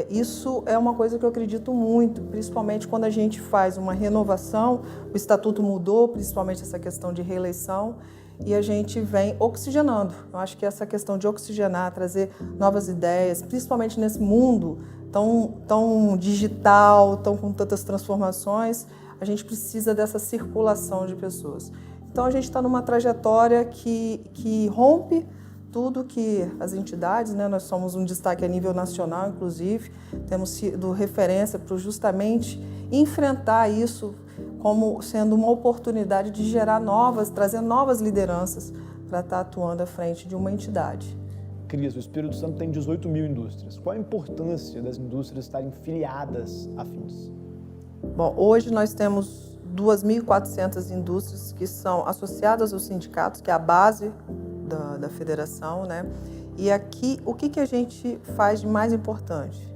Isso é uma coisa que eu acredito muito, principalmente quando a gente faz uma renovação, o estatuto mudou, principalmente essa questão de reeleição, e a gente vem oxigenando. Eu acho que essa questão de oxigenar, trazer novas ideias, principalmente nesse mundo tão digital, tão com tantas transformações, a gente precisa dessa circulação de pessoas. Então a gente está numa trajetória que rompe tudo que as entidades, né, nós somos um destaque a nível nacional, inclusive, temos sido referência para justamente enfrentar isso como sendo uma oportunidade de gerar trazer novas lideranças para estar atuando à frente de uma entidade. Cris, o Espírito Santo tem 18 mil indústrias. Qual a importância das indústrias estarem filiadas à FINDS? Bom, hoje nós temos 2.400 indústrias que são associadas aos sindicatos, que é a base da federação, né? E aqui, o que a gente faz de mais importante?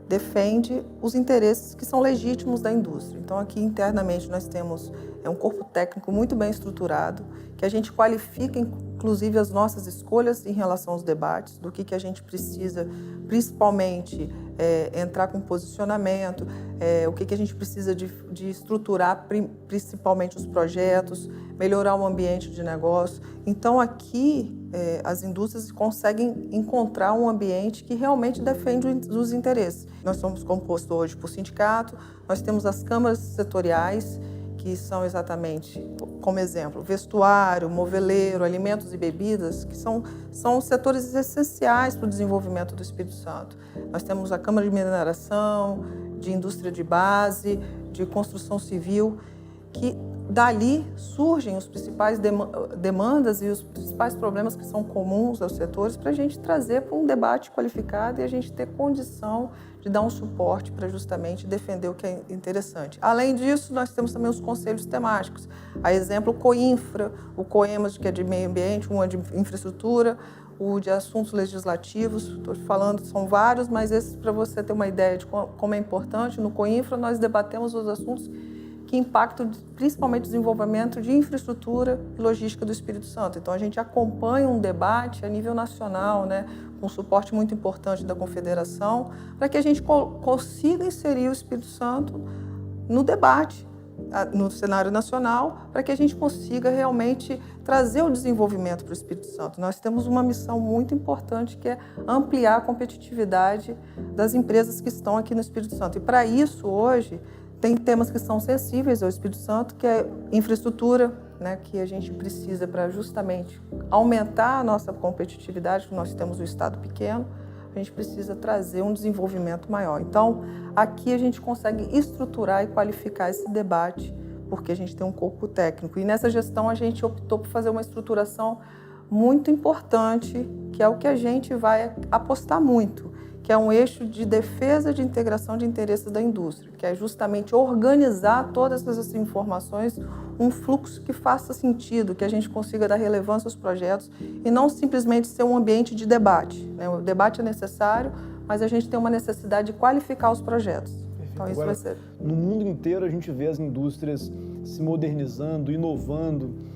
Defende os interesses que são legítimos da indústria. Então, aqui internamente nós temos um corpo técnico muito bem estruturado, que a gente qualifica, inclusive, as nossas escolhas em relação aos debates, do que a gente precisa, principalmente, entrar com posicionamento, o que a gente precisa de estruturar, principalmente os projetos, melhorar o ambiente de negócio. Então, aqui, as indústrias conseguem encontrar um ambiente que realmente defende os interesses. Nós somos compostos hoje por sindicato, nós temos as câmaras setoriais, que são exatamente, como exemplo, vestuário, moveleiro, alimentos e bebidas, que são setores essenciais para o desenvolvimento do Espírito Santo. Nós temos a Câmara de Mineração, de Indústria de Base, de Construção Civil, que dali surgem os principais demandas e os principais problemas que são comuns aos setores para a gente trazer para um debate qualificado e a gente ter condição de dar um suporte para justamente defender o que é interessante. Além disso, nós temos também os conselhos temáticos. A exemplo, o COINFRA, o COEMAS, que é de meio ambiente, um é de infraestrutura, o de assuntos legislativos, estou falando, são vários, mas esses para você ter uma ideia de como é importante. No COINFRA, nós debatemos os assuntos que impactam principalmente o desenvolvimento de infraestrutura e logística do Espírito Santo. Então, a gente acompanha um debate a nível nacional, né, com um suporte muito importante da Confederação, para que a gente consiga inserir o Espírito Santo no debate, no cenário nacional, para que a gente consiga realmente trazer o desenvolvimento para o Espírito Santo. Nós temos uma missão muito importante, que é ampliar a competitividade das empresas que estão aqui no Espírito Santo. E, para isso, hoje, tem temas que são sensíveis ao Espírito Santo, que é infraestrutura, né, que a gente precisa para justamente aumentar a nossa competitividade, porque nós temos um estado pequeno, a gente precisa trazer um desenvolvimento maior. Então, aqui a gente consegue estruturar e qualificar esse debate, porque a gente tem um corpo técnico. E nessa gestão a gente optou por fazer uma estruturação muito importante, que é o que a gente vai apostar muito, que é um eixo de defesa de integração de interesses da indústria, que é justamente organizar todas essas informações, um fluxo que faça sentido, que a gente consiga dar relevância aos projetos e não simplesmente ser um ambiente de debate, né? O debate é necessário, mas a gente tem uma necessidade de qualificar os projetos. Perfeito. Então, isso Agora, vai ser... No mundo inteiro, a gente vê as indústrias se modernizando, inovando.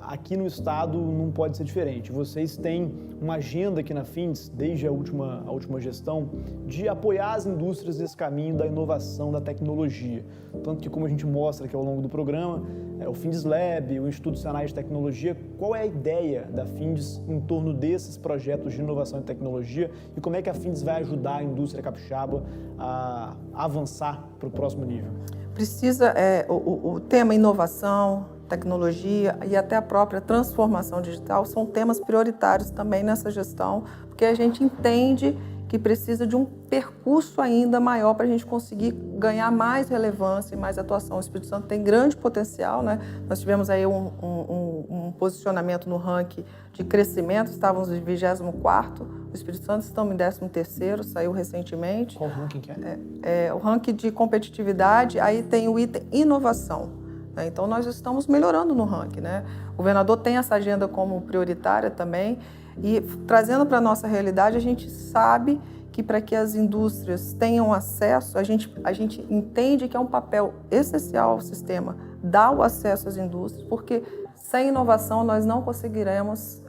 Aqui no estado não pode ser diferente. Vocês têm uma agenda aqui na FINDS, desde a última gestão, de apoiar as indústrias nesse caminho da inovação, da tecnologia. Tanto que, como a gente mostra aqui ao longo do programa, o FINDS Lab, o Instituto Senai de Tecnologia, qual é a ideia da FINDS em torno desses projetos de inovação e tecnologia e como é que a FINDS vai ajudar a indústria capixaba a avançar para o próximo nível? Precisa, o tema inovação, tecnologia e até a própria transformação digital são temas prioritários também nessa gestão, porque a gente entende que precisa de um percurso ainda maior para a gente conseguir ganhar mais relevância e mais atuação. O Espírito Santo tem grande potencial, né? Nós tivemos aí um posicionamento no ranking de crescimento, estávamos em 24º, o Espírito Santo estamos em 13º, saiu recentemente. Qual ranking que é? É o ranking de competitividade, aí tem o item inovação. Então, nós estamos melhorando no ranking, né? O governador tem essa agenda como prioritária também e, trazendo para a nossa realidade, a gente sabe que para que as indústrias tenham acesso, a gente entende que é um papel essencial ao sistema dar o acesso às indústrias, porque sem inovação nós não conseguiremos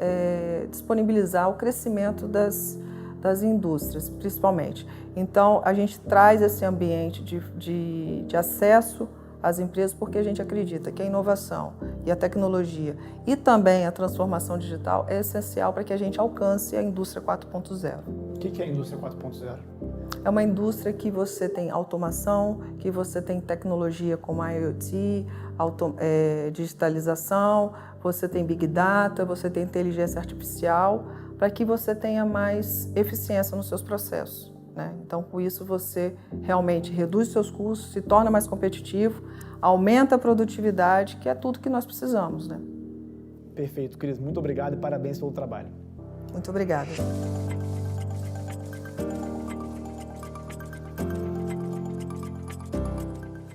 disponibilizar o crescimento das indústrias, principalmente. Então, a gente traz esse ambiente de acesso às empresas, porque a gente acredita que a inovação e a tecnologia e também a transformação digital é essencial para que a gente alcance a indústria 4.0. O que é a indústria 4.0? É uma indústria que você tem automação, que você tem tecnologia como a IoT, digitalização, você tem Big Data, você tem inteligência artificial, para que você tenha mais eficiência nos seus processos. Então, com isso, você realmente reduz seus custos, se torna mais competitivo, aumenta a produtividade, que é tudo que nós precisamos, né? Perfeito, Cris. Muito obrigado e parabéns pelo trabalho. Muito obrigada.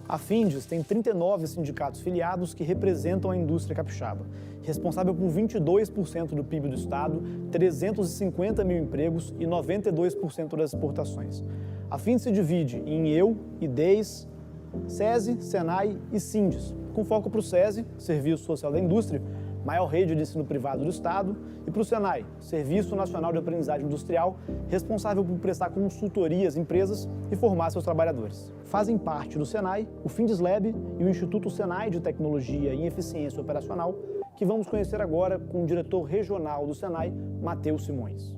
A Findes tem 39 sindicatos filiados que representam a indústria capixaba, responsável por 22% do PIB do estado, 350 mil empregos e 92% das exportações. A Findes se divide em EU, IDEIS, SESI, SENAI e SINDES, com foco para o SESI, Serviço Social da Indústria, maior rede de ensino privado do estado, e para o SENAI, Serviço Nacional de Aprendizagem Industrial, responsável por prestar consultoria às empresas e formar seus trabalhadores. Fazem parte do SENAI o FindesLab e o Instituto SENAI de Tecnologia e Eficiência Operacional, que vamos conhecer agora com o diretor regional do SENAI, Matheus Simões.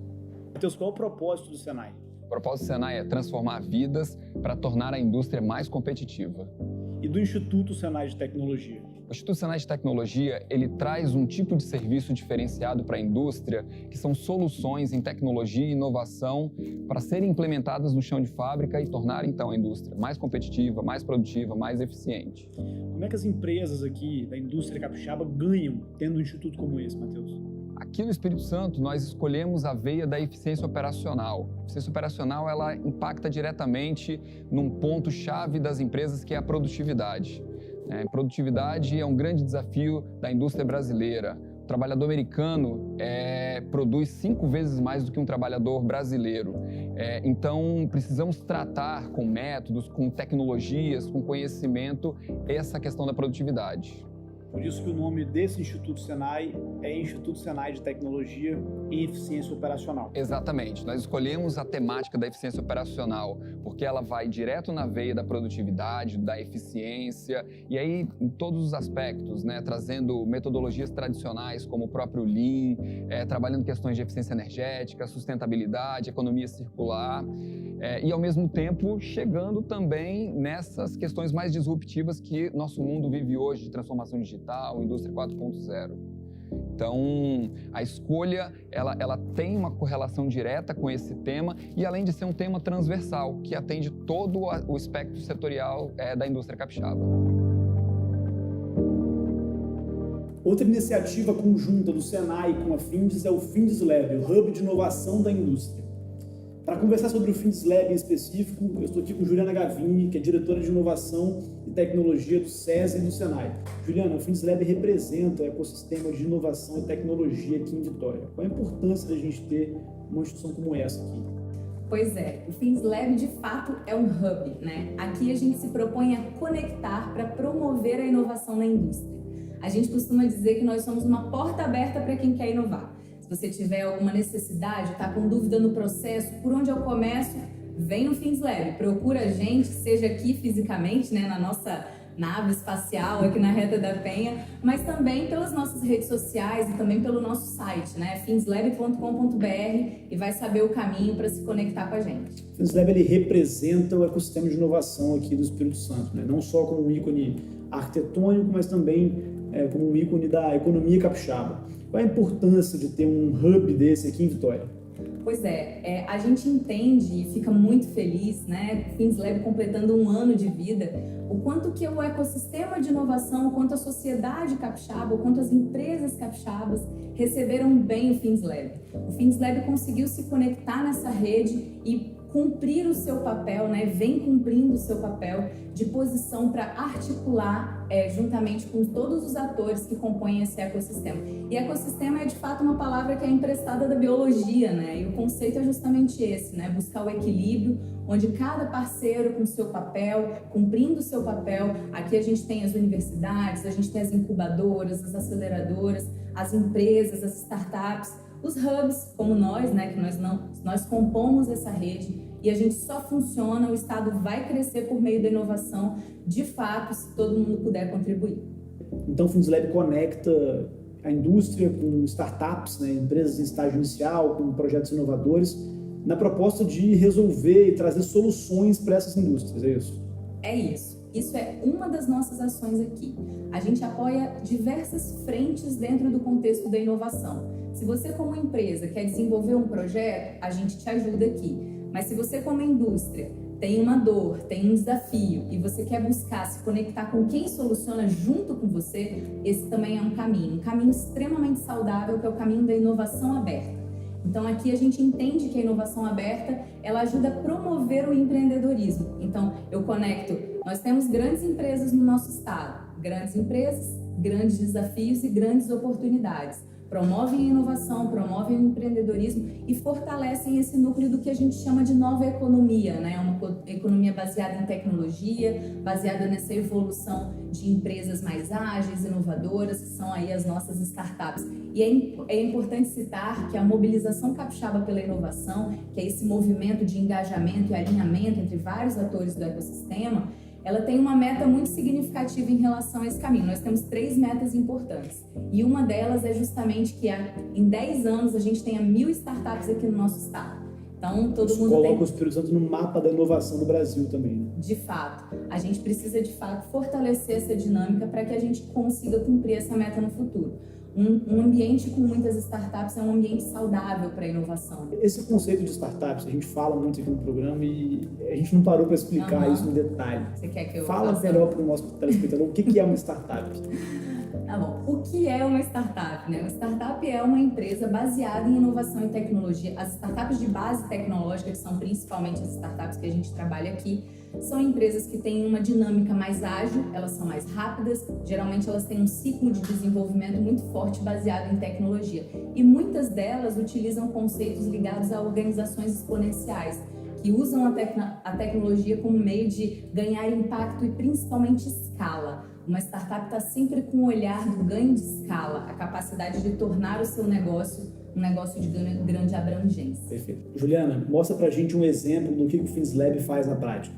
Matheus, qual é o propósito do SENAI? O propósito do SENAI é transformar vidas para tornar a indústria mais competitiva. E do Instituto SENAI de Tecnologia? O Instituto SENAI de Tecnologia, ele traz um tipo de serviço diferenciado para a indústria, que são soluções em tecnologia e inovação para serem implementadas no chão de fábrica e tornar, então, a indústria mais competitiva, mais produtiva, mais eficiente. Como é que as empresas aqui da indústria capixaba ganham tendo um instituto como esse, Matheus? Aqui no Espírito Santo, nós escolhemos a veia da eficiência operacional. A eficiência operacional, ela impacta diretamente num ponto-chave das empresas, que é a produtividade. Produtividade é um grande desafio da indústria brasileira. O trabalhador americano produz 5 vezes mais do que um trabalhador brasileiro. Então, precisamos tratar com métodos, com tecnologias, com conhecimento, essa questão da produtividade. Por isso que o nome desse Instituto SENAI é Instituto SENAI de Tecnologia e Eficiência Operacional. Exatamente. Nós escolhemos a temática da eficiência operacional, porque ela vai direto na veia da produtividade, da eficiência, e aí em todos os aspectos, trazendo metodologias tradicionais como o próprio Lean, trabalhando questões de eficiência energética, sustentabilidade, economia circular, e ao mesmo tempo chegando também nessas questões mais disruptivas que nosso mundo vive hoje, de transformação digital, indústria 4.0. Então, a escolha, ela tem uma correlação direta com esse tema e, além de ser um tema transversal, que atende todo o espectro setorial da indústria capixaba. Outra iniciativa conjunta do SENAI com a Findes é o FindesLab, o Hub de Inovação da Indústria. Para conversar sobre o FindesLab em específico, eu estou aqui com Juliana Gavini, que é diretora de Inovação e Tecnologia do SESI e do SENAI. Juliana, o FindesLab representa o ecossistema de inovação e tecnologia aqui em Vitória. Qual a importância da gente ter uma instituição como essa aqui? Pois é, o FindesLab de fato é um hub, Aqui a gente se propõe a conectar para promover a inovação na indústria. A gente costuma dizer que nós somos uma porta aberta para quem quer inovar. Se você tiver alguma necessidade, está com dúvida no processo, por onde eu começo, vem no FindesLab, procura a gente, seja aqui fisicamente, na nossa nave espacial aqui na Reta da Penha, mas também pelas nossas redes sociais e também pelo nosso site, findeslab.com.br, e vai saber o caminho para se conectar com a gente. O FindesLab ele representa o ecossistema de inovação aqui do Espírito Santo, não só como um ícone arquitetônico, mas também como um ícone da economia capixaba. Qual a importância de ter um hub desse aqui em Vitória? Pois a gente entende e fica muito feliz, o FindesLab completando 1 ano de vida, o quanto que o ecossistema de inovação, o quanto a sociedade capixaba, o quanto as empresas capixabas receberam bem o FindesLab. O FindesLab conseguiu se conectar nessa rede e cumprir o seu papel, vem cumprindo o seu papel de posição para articular juntamente com todos os atores que compõem esse ecossistema. E ecossistema é de fato uma palavra que é emprestada da biologia, e o conceito é justamente esse, buscar o equilíbrio, onde cada parceiro com o seu papel, cumprindo o seu papel. Aqui a gente tem as universidades, a gente tem as incubadoras, as aceleradoras, as empresas, as startups, os hubs, como nós, que nós compomos essa rede e a gente só funciona, o Estado vai crescer por meio da inovação, de fato, se todo mundo puder contribuir. Então, o FindesLab conecta a indústria com startups, empresas em estágio inicial, com projetos inovadores, na proposta de resolver e trazer soluções para essas indústrias, é isso? É isso. Isso é uma das nossas ações aqui. A gente apoia diversas frentes dentro do contexto da inovação. Se você, como empresa, quer desenvolver um projeto, a gente te ajuda aqui. Mas se você, como indústria, tem uma dor, tem um desafio e você quer buscar se conectar com quem soluciona junto com você, esse também é um caminho extremamente saudável, que é o caminho da inovação aberta. Então aqui a gente entende que a inovação aberta, ela ajuda a promover o empreendedorismo. Então eu conecto, nós temos grandes empresas no nosso estado, grandes empresas, grandes desafios e grandes oportunidades. Promovem a inovação, promovem o empreendedorismo e fortalecem esse núcleo do que a gente chama de nova economia, né? Uma economia baseada em tecnologia, baseada nessa evolução de empresas mais ágeis, inovadoras, que são aí as nossas startups. E é importante citar que a mobilização capixaba pela inovação, que é esse movimento de engajamento e alinhamento entre vários atores do ecossistema, ela tem uma meta muito significativa em relação a esse caminho. Nós temos 3 metas importantes. E uma delas é justamente que em 10 anos a gente tenha 1000 startups aqui no nosso estado. Então, todo mundo coloca o Espírito Santo no mapa da inovação do Brasil também, né? De fato. A gente precisa, de fato, fortalecer essa dinâmica para que a gente consiga cumprir essa meta no futuro. Um ambiente com muitas startups é um ambiente saudável para a inovação. Esse conceito de startups, a gente fala muito aqui no programa e a gente não parou para explicar isso no detalhe. Você quer que eu Fala melhor para o nosso telespectador o que é uma startup. Tá bom. O que é uma startup, né? Uma startup é uma empresa baseada em inovação e tecnologia. As startups de base tecnológica, que são principalmente as startups que a gente trabalha aqui, são empresas que têm uma dinâmica mais ágil, elas são mais rápidas, geralmente elas têm um ciclo de desenvolvimento muito forte baseado em tecnologia. E muitas delas utilizam conceitos ligados a organizações exponenciais, que usam a tecnologia como meio de ganhar impacto e principalmente escala. Uma startup está sempre com o olhar do ganho de escala, a capacidade de tornar o seu negócio um negócio de grande abrangência. Perfeito. Juliana, mostra pra gente um exemplo do que o FinSlab faz na prática.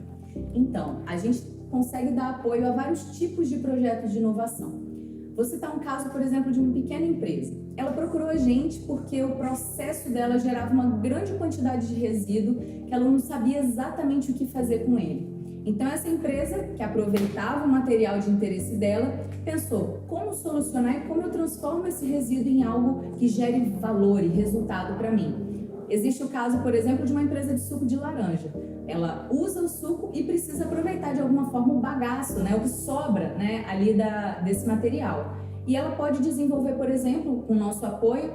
Então, a gente consegue dar apoio a vários tipos de projetos de inovação. Vou citar um caso, por exemplo, de uma pequena empresa. Ela procurou a gente porque o processo dela gerava uma grande quantidade de resíduo que ela não sabia exatamente o que fazer com ele. Então, essa empresa, que aproveitava o material de interesse dela, pensou como solucionar e como eu transformo esse resíduo em algo que gere valor e resultado para mim. Existe o caso, por exemplo, de uma empresa de suco de laranja. Ela usa o suco e precisa aproveitar de alguma forma o bagaço, né, o que sobra, né, ali desse material. E ela pode desenvolver, por exemplo, com o nosso apoio,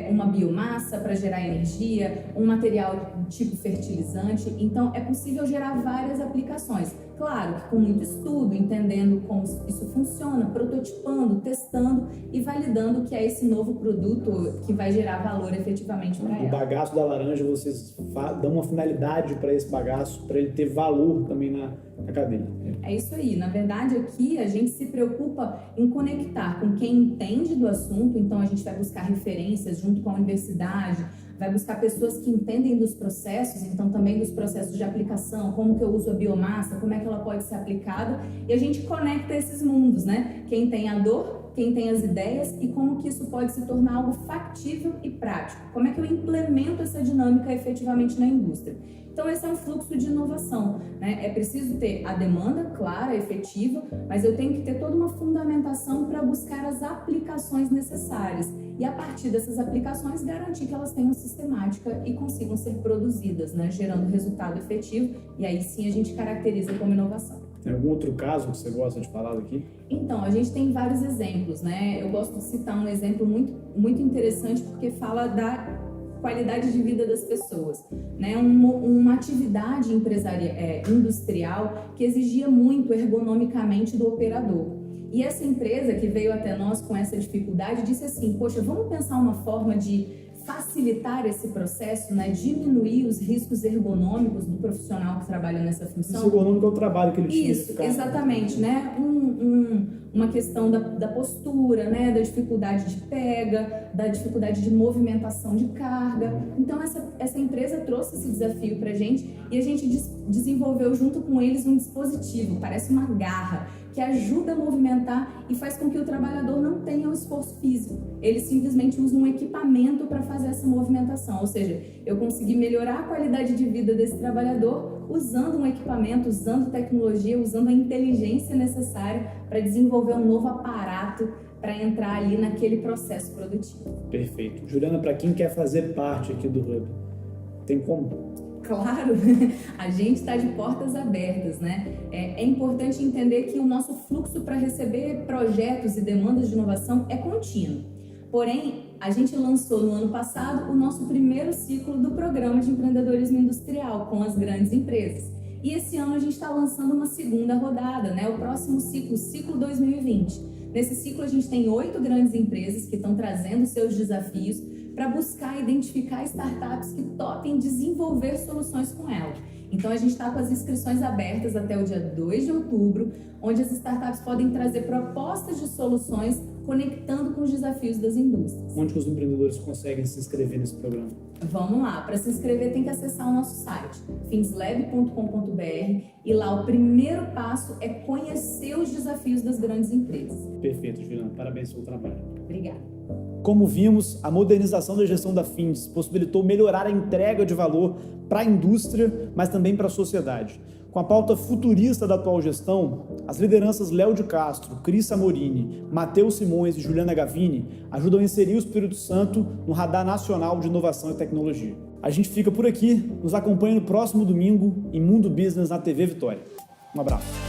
uma biomassa para gerar energia, um material tipo fertilizante. Então, é possível gerar várias aplicações. Claro que com muito estudo, entendendo como isso funciona, prototipando, testando e validando que é esse novo produto que vai gerar valor efetivamente para ela. O bagaço da laranja, vocês dão uma finalidade para esse bagaço, para ele ter valor também na cadeia. É isso aí. Na verdade, aqui a gente se preocupa em conectar com quem entende do assunto, então a gente vai buscar referências junto com a universidade, vai buscar pessoas que entendem dos processos, então também dos processos de aplicação, como que eu uso a biomassa, como é que ela pode ser aplicada, e a gente conecta esses mundos, né? Quem tem a dor, quem tem as ideias e como que isso pode se tornar algo factível e prático. Como é que eu implemento essa dinâmica efetivamente na indústria? Então, esse é um fluxo de inovação, né? É preciso ter a demanda clara, efetiva, mas eu tenho que ter toda uma fundamentação para buscar as aplicações necessárias. E, a partir dessas aplicações, garantir que elas tenham sistemática e consigam ser produzidas, né? Gerando resultado efetivo. E aí sim a gente caracteriza como inovação. Tem algum outro caso que você gosta de falar aqui? Então, a gente tem vários exemplos, né? Eu gosto de citar um exemplo muito interessante porque fala da qualidade de vida das pessoas, né? Uma atividade industrial que exigia muito ergonomicamente do operador. E essa empresa que veio até nós com essa dificuldade disse assim, poxa, vamos pensar uma forma de facilitar esse processo, né? Diminuir os riscos ergonômicos do profissional que trabalha nessa função. Esse ergonômico é o trabalho que ele tinha. Isso, exatamente, né? Uma questão da postura, né? Da dificuldade de pega, da dificuldade de movimentação de carga. Então, essa empresa trouxe esse desafio pra gente e a gente desenvolveu junto com eles um dispositivo, parece uma garra, que ajuda a movimentar e faz com que o trabalhador não tenha o esforço físico. Ele simplesmente usa um equipamento para fazer essa movimentação, ou seja, eu consegui melhorar a qualidade de vida desse trabalhador usando um equipamento, usando tecnologia, usando a inteligência necessária para desenvolver um novo aparato para entrar ali naquele processo produtivo. Perfeito. Juliana, para quem quer fazer parte aqui do Hub, tem como? claro, a gente está de portas abertas, né? É importante entender que o nosso fluxo para receber projetos e demandas de inovação é contínuo. Porém, a gente lançou no ano passado o nosso primeiro ciclo do Programa de Empreendedorismo Industrial com as grandes empresas. E esse ano a gente está lançando uma segunda rodada, né? O próximo ciclo, o ciclo 2020. Nesse ciclo a gente tem 8 grandes empresas que estão trazendo seus desafios para buscar identificar startups que topem desenvolver soluções com ela. Então a gente está com as inscrições abertas até o dia 2 de outubro, onde as startups podem trazer propostas de soluções conectando com os desafios das indústrias. Onde que os empreendedores conseguem se inscrever nesse programa? Vamos lá, para se inscrever tem que acessar o nosso site, finslab.com.br, e lá o primeiro passo é conhecer os desafios das grandes empresas. Perfeito, Juliana. Parabéns pelo trabalho. Obrigada. Como vimos, a modernização da gestão da Fins possibilitou melhorar a entrega de valor para a indústria, mas também para a sociedade. Com a pauta futurista da atual gestão, as lideranças Léo de Castro, Cris Samorini, Matheus Simões e Juliana Gavini ajudam a inserir o Espírito Santo no radar nacional de inovação e tecnologia. A gente fica por aqui, nos acompanha no próximo domingo em Mundo Business na TV Vitória. Um abraço.